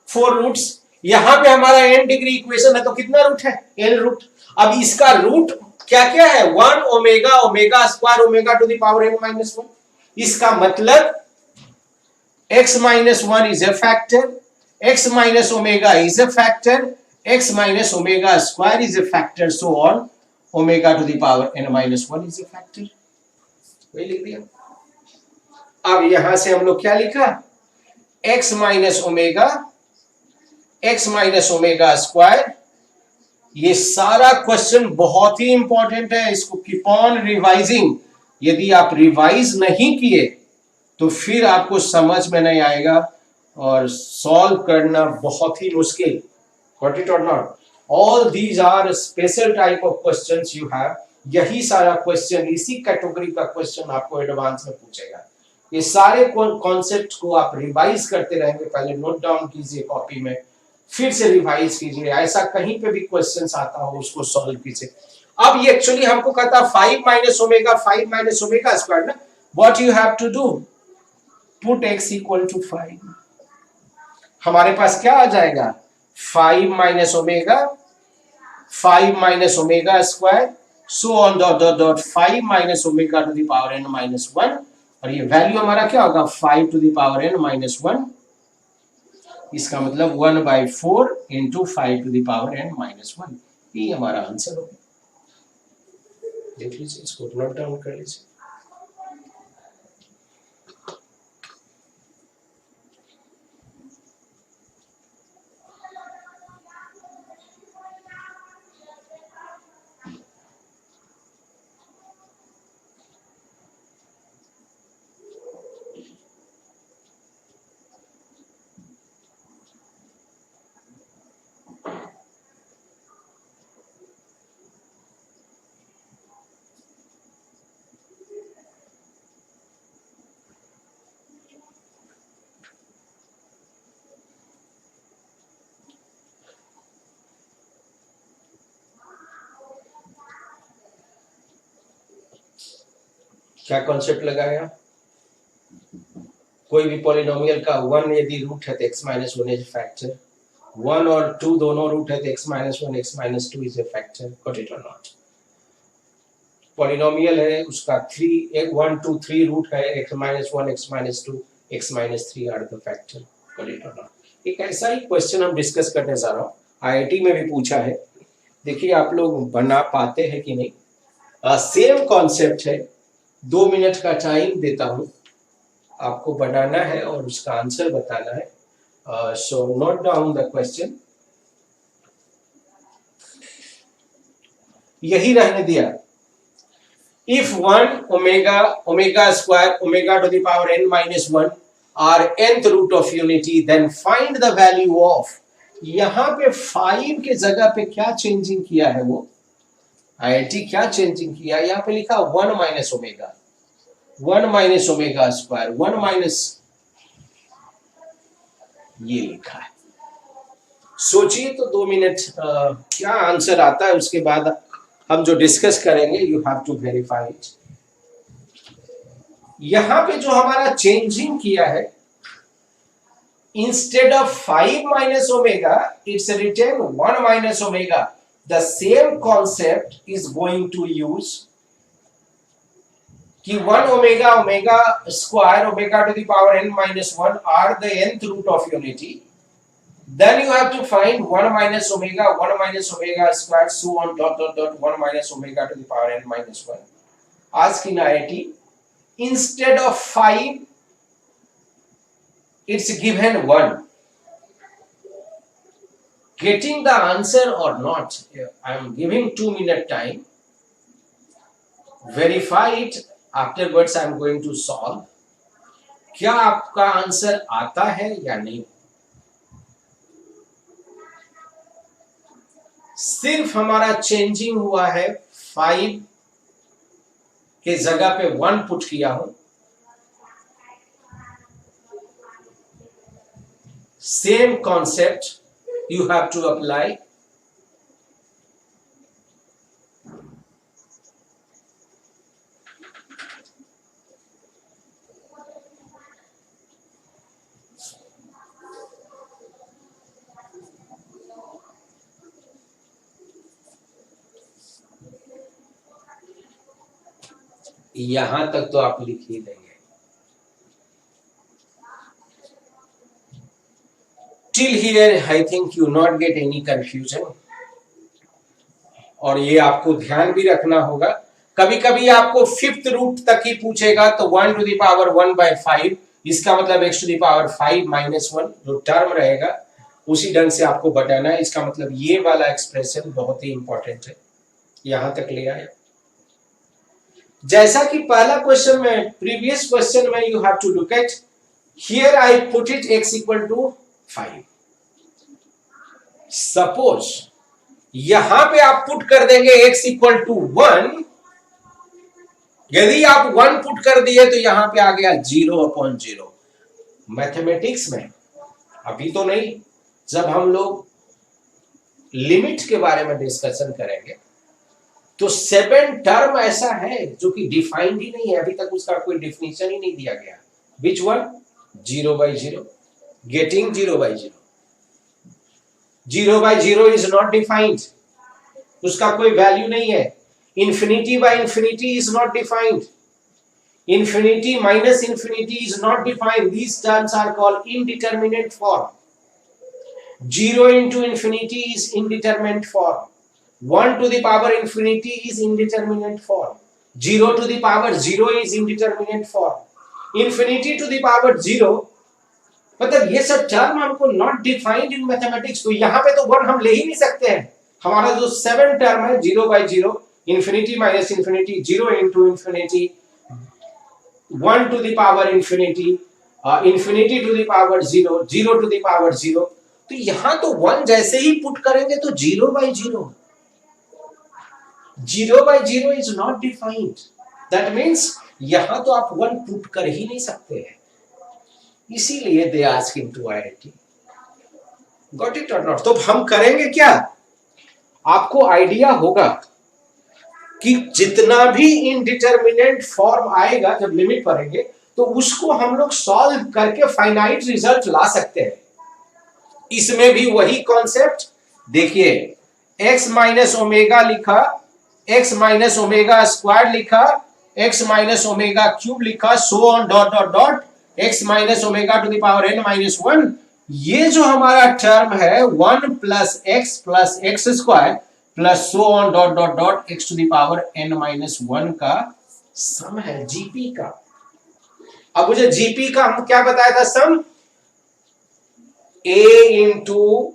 4 रूट्स। यहां पे हमारा n डिग्री इक्वेशन है तो कितना रूट है? n root. अब इसका रूट क्या क्या है? 1 omega omega square omega to the power n minus 1। इसका मतलब x minus 1 is a factor, x minus omega is a factor, x minus omega square is a factor, so on omega to the power n minus 1 is a factor। वही लिख दिया। अब यहां से हम लोग क्या लिखा? x minus omega square. ये सारा क्वेश्चन बहुत ही इंपॉर्टेंट है, इसको कीप ऑन रिवाइजिंग। यदि आप रिवाइज नहीं किए तो फिर आपको समझ में नहीं आएगा और सॉल्व करना बहुत ही मुश्किल। गॉट इट और not? All these are special type of questions you have. यही सारा क्वेश्चन, इसी कैटेगरी का क्वेश्चन आपको एडवांस में पूछेगा। ये सारे कॉन्सेप्ट को आप रिवाइज करते रहेंगे, पहले नोट डाउन कीजिए कॉपी में, फिर से रिवाइज कीजिए, ऐसा कहीं पे भी क्वेश्चन आता हो उसको सॉल्व कीजिए। अब ये एक्चुअली हमको कहता 5 माइनस ओमेगा स्क्वायर ना, what you have to do, put x equal to 5। हमारे पास क्या आ जाएगा? 5 minus omega square, so on dot dot 5 minus omega to the power n minus 1, और ये वैल्यू हमारा क्या होगा? 5 to the power n minus 1। इसका मतलब 1/4 into 5 to the power n minus 1। ये हमारा आंसर होगा। देख लीजिए, इसको नोट डाउन कर लीजिए। क्या कॉन्सेप्ट लगाया? कोई भी पॉलिनोमियल का 1 यदि रूट है तो x माइनस 1 इज फैक्टर, 1 और 2 दोनों रूट है तो x minus 1 x minus 2 is a factor. Got it और नॉट? पॉलिनोमियल है उसका 3 1 2 3 रूट है, x minus 1 x minus 2 x minus 3 are the factor. Got it और नॉट? एक ऐसा ही क्वेश्चन हम डिस्कस करने जा रहा हूँ, आईआईटी में भी पूछा है. देखिए आप लोग बना पाते हैं कि नहीं. सेम कॉन्सेप्ट है, 2 मिनट का टाइम देता हूं, आपको बनाना है और उसका आंसर बताना है. So note down the question. यही रहने दिया. If 1 omega square omega to the power n minus 1 are nth root of unity, then find the value of. यहां पे 5 के जगह पे क्या चेंजिंग किया है वो आईआईटी, क्या चेंजिंग किया? यहां पे लिखा 1 minus omega, 1 minus omega square, 1 minus ये लिखा है. सोचिए तो 2 मिनट क्या आंसर आता है, उसके बाद हम जो डिस्कस करेंगे you have to verify it. यहां पे जो हमारा चेंजिंग किया है, instead of 5 minus omega it's written 1 minus omega. The same concept is going to use कि 1 omega omega square omega to the power n minus 1 are the nth root of unity. Then you have to find 1 minus omega squared so on dot dot dot 1 minus omega to the power n minus 1. Ask in IIT, instead of 5 it's given 1. Getting the answer or not, I am giving 2 minute time. Verify it. Afterwards I am going to solve. क्या आपका answer आता है या नहीं? सिर्फ हमारा changing हुआ है, 5 के जगह पे 1 पुट किया हूं. Same concept you have to apply. यहां तक तो आप लिख ही देंगे. Till here I think you not get any confusion. और ये आपको ध्यान भी रखना होगा, कभी कभी आपको 5th रूट तक ही पूछेगा तो 1 टू द पावर 1 by 5, इसका मतलब x to the power 5 minus 1 जो टर्म रहेगा उसी ढंग से आपको बताना है. इसका मतलब ये वाला एक्सप्रेशन बहुत ही इंपॉर्टेंट है. यहां तक ले आए. जैसा कि पहला क्वेश्चन में, प्रीवियस क्वेश्चन में you have to look at, here I put it x equal to 5. Suppose यहां पे आप पुट कर देंगे x इक्वल टू 1. यदि आप 1 पुट कर दिए तो यहां पे आ गया 0/0. मैथमेटिक्स में अभी तो नहीं, जब हम लोग लिमिट के बारे में डिस्कशन करेंगे तो 7 टर्म ऐसा है जो कि डिफाइंड ही नहीं है, अभी तक उसका कोई डिफिनेशन ही नहीं दिया गया. Which one? 0/0. Getting 0/0. 0/0 is not defined, उसका कोई वैल्यू नहीं है. Infinity by infinity is not defined. Infinity minus infinity is not defined. These terms are called indeterminate form. 0 into infinity is indeterminate form. 1 to the power infinity is indeterminate form. 0 to the power 0 is indeterminate form. Infinity to the power 0, मतलब ये सब term हमको not defined in mathematics. तो यहाँ पे तो 1 हम ले ही नहीं सकते हैं. हमारा जो 7 टर्म है 0/0, infinity minus infinity, 0 into infinity, 1 to the power infinity, infinity to the power 0, 0 to the power 0. तो यहां तो 1 जैसे ही पुट करेंगे तो 0/0. 0/0 is not defined. That means यहां तो आप 1 पुट कर ही नहीं सकते हैं. इसीलिए they asking to IIT. Got it और नॉट? तो हम करेंगे क्या, आपको आइडिया होगा कि जितना भी इनडिटर्मिनेट फॉर्म आएगा जब लिमिट पढ़ेंगे तो उसको हम लोग सॉल्व करके फाइनाइट रिजल्ट ला सकते हैं। इसमें भी वही कॉन्सेप्ट देखिए, x माइनस ओमेगा लिखा, x माइनस ओमेगा स्क्वायर लिखा, x माइनस ओमेगा क्यूब लिखा, so on dot dot dot x minus omega to the power n minus 1। ये जो हमारा टर्म है 1 plus x square plus so on dot dot dot x to the power n minus 1 का सम है GP का। अब मुझे जीपी का हम क्या बताया था sum, a into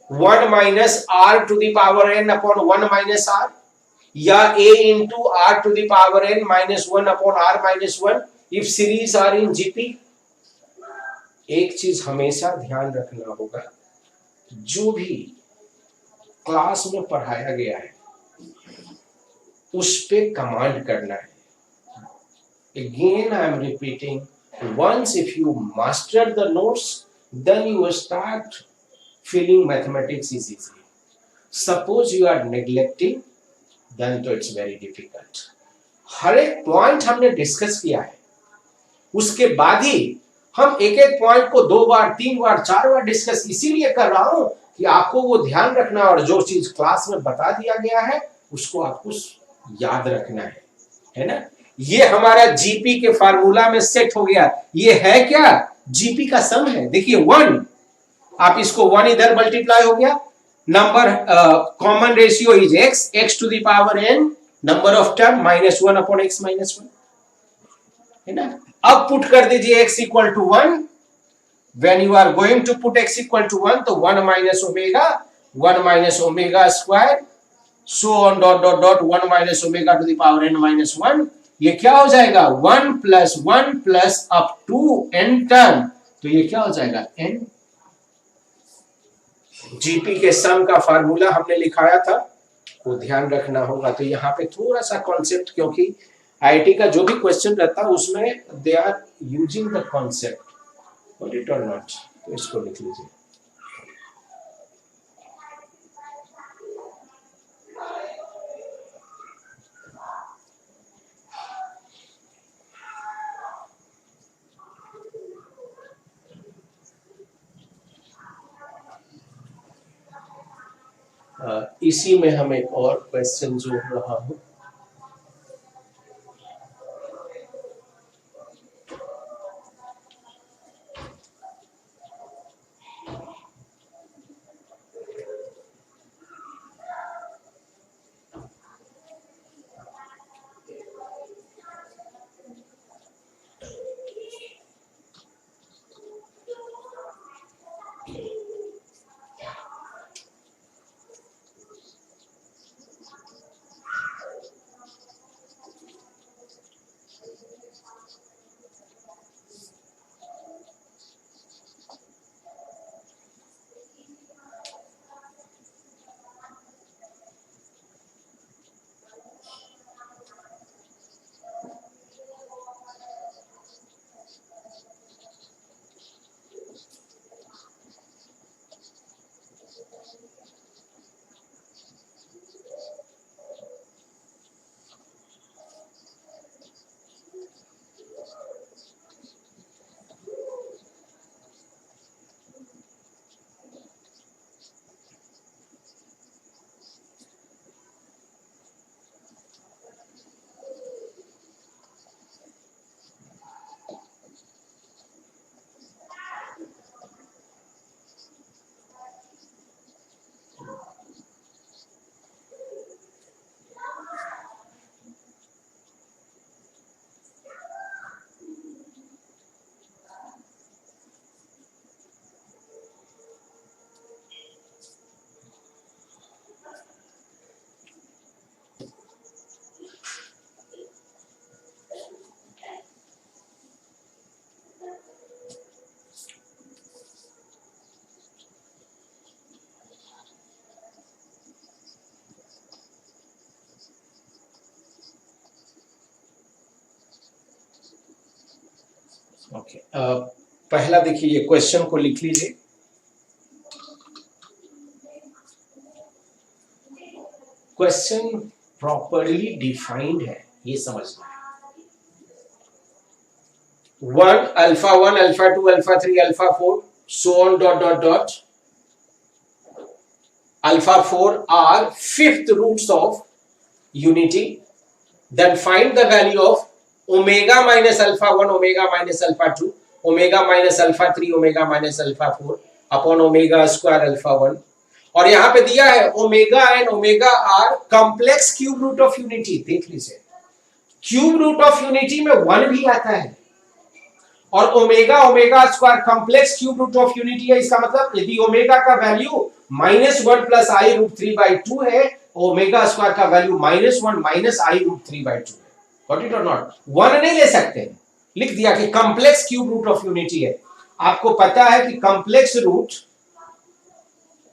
1 minus r to the power n अपॉन 1 माइनस आर, या a into r to the power n minus 1 upon r minus 1 if series are in GP. एक चीज हमेशा ध्यान रखना होगा, जो भी क्लास में पढ़ाया गया है उस पे कमांड करना है। Again I am repeating, once if you master the notes, then you start feeling mathematics is easy. Suppose you are neglecting, then तो it's very difficult. हर एक पॉइंट हमने डिस्कस किया है, उसके बाद ही हम एक एक पॉइंट को 2 बार 3 बार 4 बार डिस्कस इसीलिए कर रहा हूं कि आपको वो ध्यान रखना और जो चीज क्लास में बता दिया गया है उसको आपको याद रखना है ना। ये हमारा जीपी के फार्मूला में सेट हो गया। ये है क्या, जीपी का सम है। देखिए 1, आप इसको 1 इधर मल्टीप्लाई हो गया, number common ratio is x to the power n, number of term minus 1 upon x minus 1, है ना। अब पुट कर दीजिए x equal to 1, when you are going to put x equal to 1 तो 1 minus omega square so on dot dot dot 1 minus omega to the power n minus 1। ये क्या हो जाएगा 1 plus up to n term, तो ये क्या हो जाएगा n। जीपी के सम का फार्मूला हमने लिखाया था, वो ध्यान रखना होगा। तो यहाँ पे थोड़ा सा कॉन्सेप्ट, क्योंकि आईआईटी का जो भी क्वेश्चन रहता है उसमें they are using the concept और इट और नॉट, तो इसको लिख लीजिए। इसी में हम एक और क्वेश्चन जोड़ रहा हूं। ओके पहला देखिए, ये क्वेश्चन को लिख लीजिए। क्वेश्चन प्रॉपरली डिफाइंड है, ये समझना है। 1 alpha 1 alpha 2 alpha 3 alpha 4 so on dot dot dot alpha 4 are fifth roots of unity. Then find the value of omega minus alpha 1 omega minus alpha 2 omega minus alpha 3 omega minus alpha 4 upon omega square alpha 1। और यहां पे दिया है omega and omega are complex cube root of unity. देख लीजिए, cube root of unity में 1 भी आता है और omega omega square complex cube root of unity है। इसका मतलब यदि ओमेगा का वैल्यू -1 प्लस आई रूट 3/2 है, ओमेगा स्क्वायर का वैल्यू -1 माइनस आई रूट 3/2 है। गॉट इट और नॉट? 1 नहीं ले सकते, लिख दिया कि complex cube root of unity है। आपको पता है कि complex root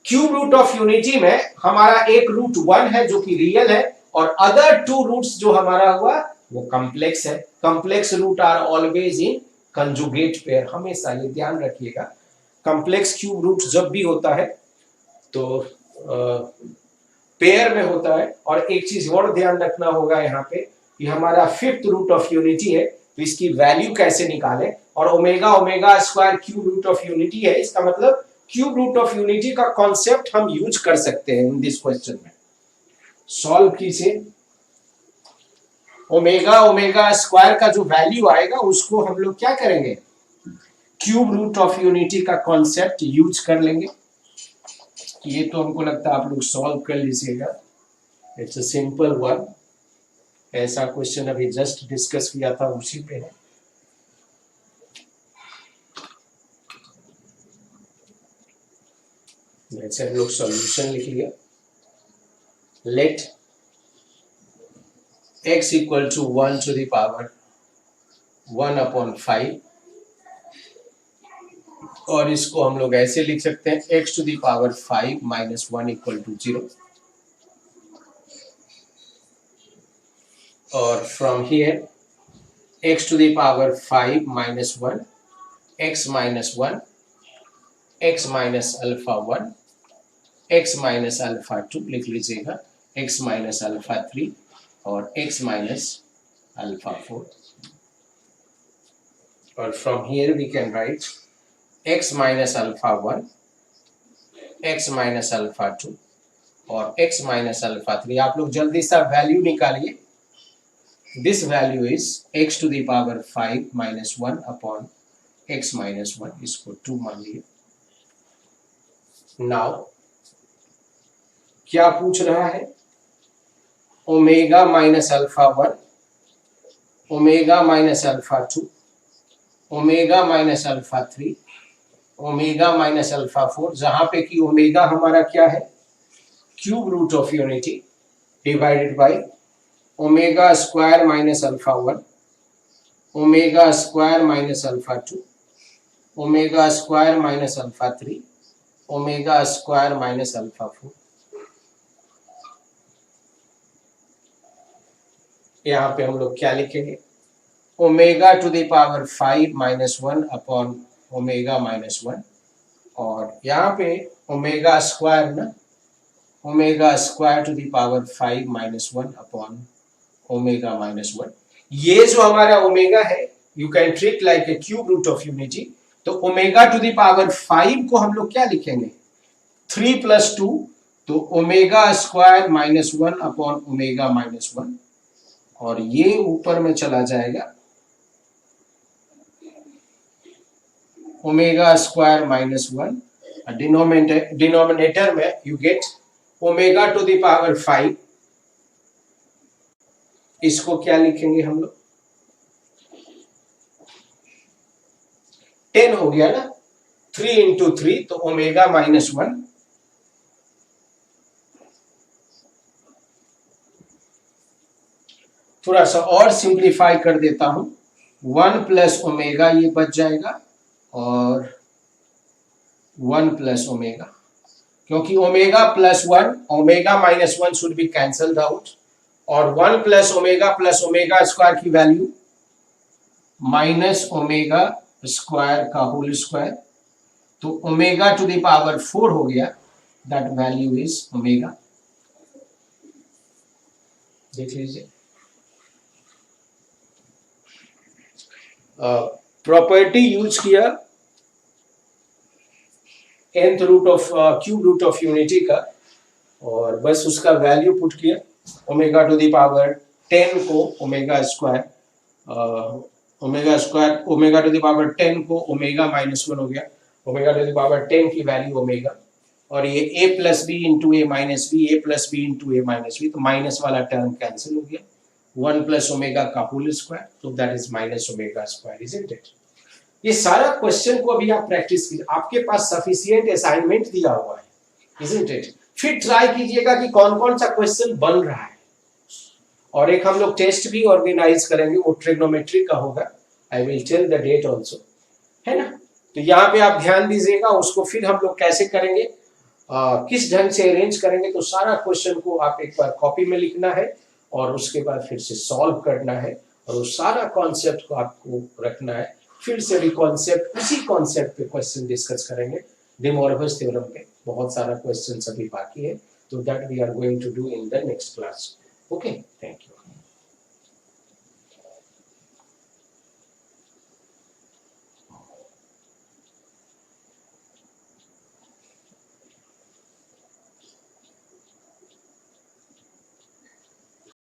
cube root of unity में हमारा एक रूट 1 है जो कि रियल है और अदर 2 रूट्स जो हमारा हुआ वो कॉम्प्लेक्स है। Complex root are always in conjugate pair, हमेशा ये ध्यान रखिएगा। कॉम्प्लेक्स क्यूब रूट जब भी होता है तो पेयर में होता है। और एक चीज और ध्यान रखना होगा यहाँ पे कि हमारा फिफ्थ रूट ऑफ यूनिटी है, तो इसकी वैल्यू कैसे निकालें। और omega omega square cube root of unity है, इसका मतलब क्यूब रूट ऑफ यूनिटी का कॉन्सेप्ट हम यूज कर सकते हैं इन दिस क्वेश्चन में। सॉल्व कीजिए। ओमेगा ओमेगा स्क्वायर का जो वैल्यू आएगा उसको हम लोग क्या करेंगे, क्यूब रूट ऑफ यूनिटी का कॉन्सेप्ट यूज कर लेंगे। ये तो हमको लगता है आप लोग सॉल्व कर लीजिएगा, इट्स अ सिंपल वन। ऐसा क्वेश्चन अभी जस्ट डिस्कस किया था, उसी पे है। जैसे हम लोग सॉल्यूशन लिख लिया। Let x equal to 1 to the power 1/5, और इसको हम लोग ऐसे लिख सकते हैं x to the power 5 minus 1 equal to 0। और from here x to the power 5 minus 1 x minus 1 x minus alpha 1 x minus alpha 2 लिख लीजिएगा, x माइनस अल्फा 3 और x माइनस अल्फा 4। और from here we can write x minus alpha 1 x minus alpha 2 और x minus alpha 3। आप लोग जल्दी सा value निकालिए। This value is x to the power 5 minus 1 upon x minus 1, इसको 2 मान लिए। नाउ क्या पूछ रहा है, omega minus alpha 1 omega minus alpha 2 omega minus alpha 3 omega minus alpha 4, जहां पे कि ओमेगा हमारा क्या है, cube root of unity, divided by omega square minus alpha 1 omega square minus alpha 2 omega square minus alpha 3 omega square minus alpha 4। यहाँ पे हम लोग क्या लिखेंगे, omega to the power 5 minus 1 upon omega minus 1, और यहाँ पे ओमेगा स्क्वायर ना, omega square to the power 5 minus 1 upon omega minus 1। ये जो हमारा ओमेगा है, you can treat like a cube root of unity. तो ओमेगा टू द पावर 5 को हम लोग क्या लिखेंगे, 3 + 2, तो omega square minus 1 upon omega minus 1, और ये ऊपर में चला जाएगा ओमेगा स्क्वायर माइनस 1, डिनोमिनेटर में you get omega to the power 5। इसको क्या लिखेंगे हम लोग, 10 हो गया ना, 3 × 3 तो ओमेगा माइनस 1, थोड़ा सा और सिंप्लीफाई कर देता हूं, 1 प्लस ओमेगा ये बच जाएगा और 1 प्लस ओमेगा, क्योंकि omega plus 1 omega minus 1 should be cancelled out, और 1 प्लस ओमेगा स्क्वायर की वैल्यू माइनस ओमेगा स्क्वायर का होल स्क्वायर, तो ओमेगा टू द पावर 4 हो गया, दैट वैल्यू इज ओमेगा। देख लीजिए, प्रॉपर्टी यूज किया nth root of cube root of unity का, और बस उसका वैल्यू पुट किया, ओमेगा टू द पावर 10 को omega square, omega to the power 10 को ओमेगा -1 हो गया, ओमेगा टू द पावर 10 की वैल्यू ओमेगा, और ये a plus B into A minus B, A plus B into A minus B, तो minus वाला term cancel हो गया, 1 प्लस ओमेगा का होल स्क्वायर, तो that is minus omega square, isn't it? ये सारा क्वेश्चन को अभी आप प्रैक्टिस कीजिए, आपके पास सफिशिएंट असाइनमेंट दिया हुआ है, इजंट इट? फिर ट्राई कीजिएगा कि कौन कौन सा क्वेश्चन बन रहा है, और एक हम लोग टेस्ट भी ऑर्गेनाइज करेंगे, वो ट्रिग्नोमेट्री का होगा, I will tell the date also, है ना? तो यहाँ पे आप ध्यान दीजिएगा, उसको फिर हम लोग कैसे करेंगे, किस ढंग से अरेंज करेंगे, तो सारा क्वेश्चन को आप एक बार कॉपी में लिखना है, और उसके बाद फिर से सॉल्व करना है, और वो सारा कॉन्सेप्ट को आपको रखना है, फिर से रिकॉन्सेप्ट, उसी कॉन्सेप्ट पे क्वेश्चन डिस्कस करेंगे, डे मॉर्गन थ्योरम पे बहुत सारा क्वेश्चन अभी बाकी है, तो that we are going to do in the next class, okay.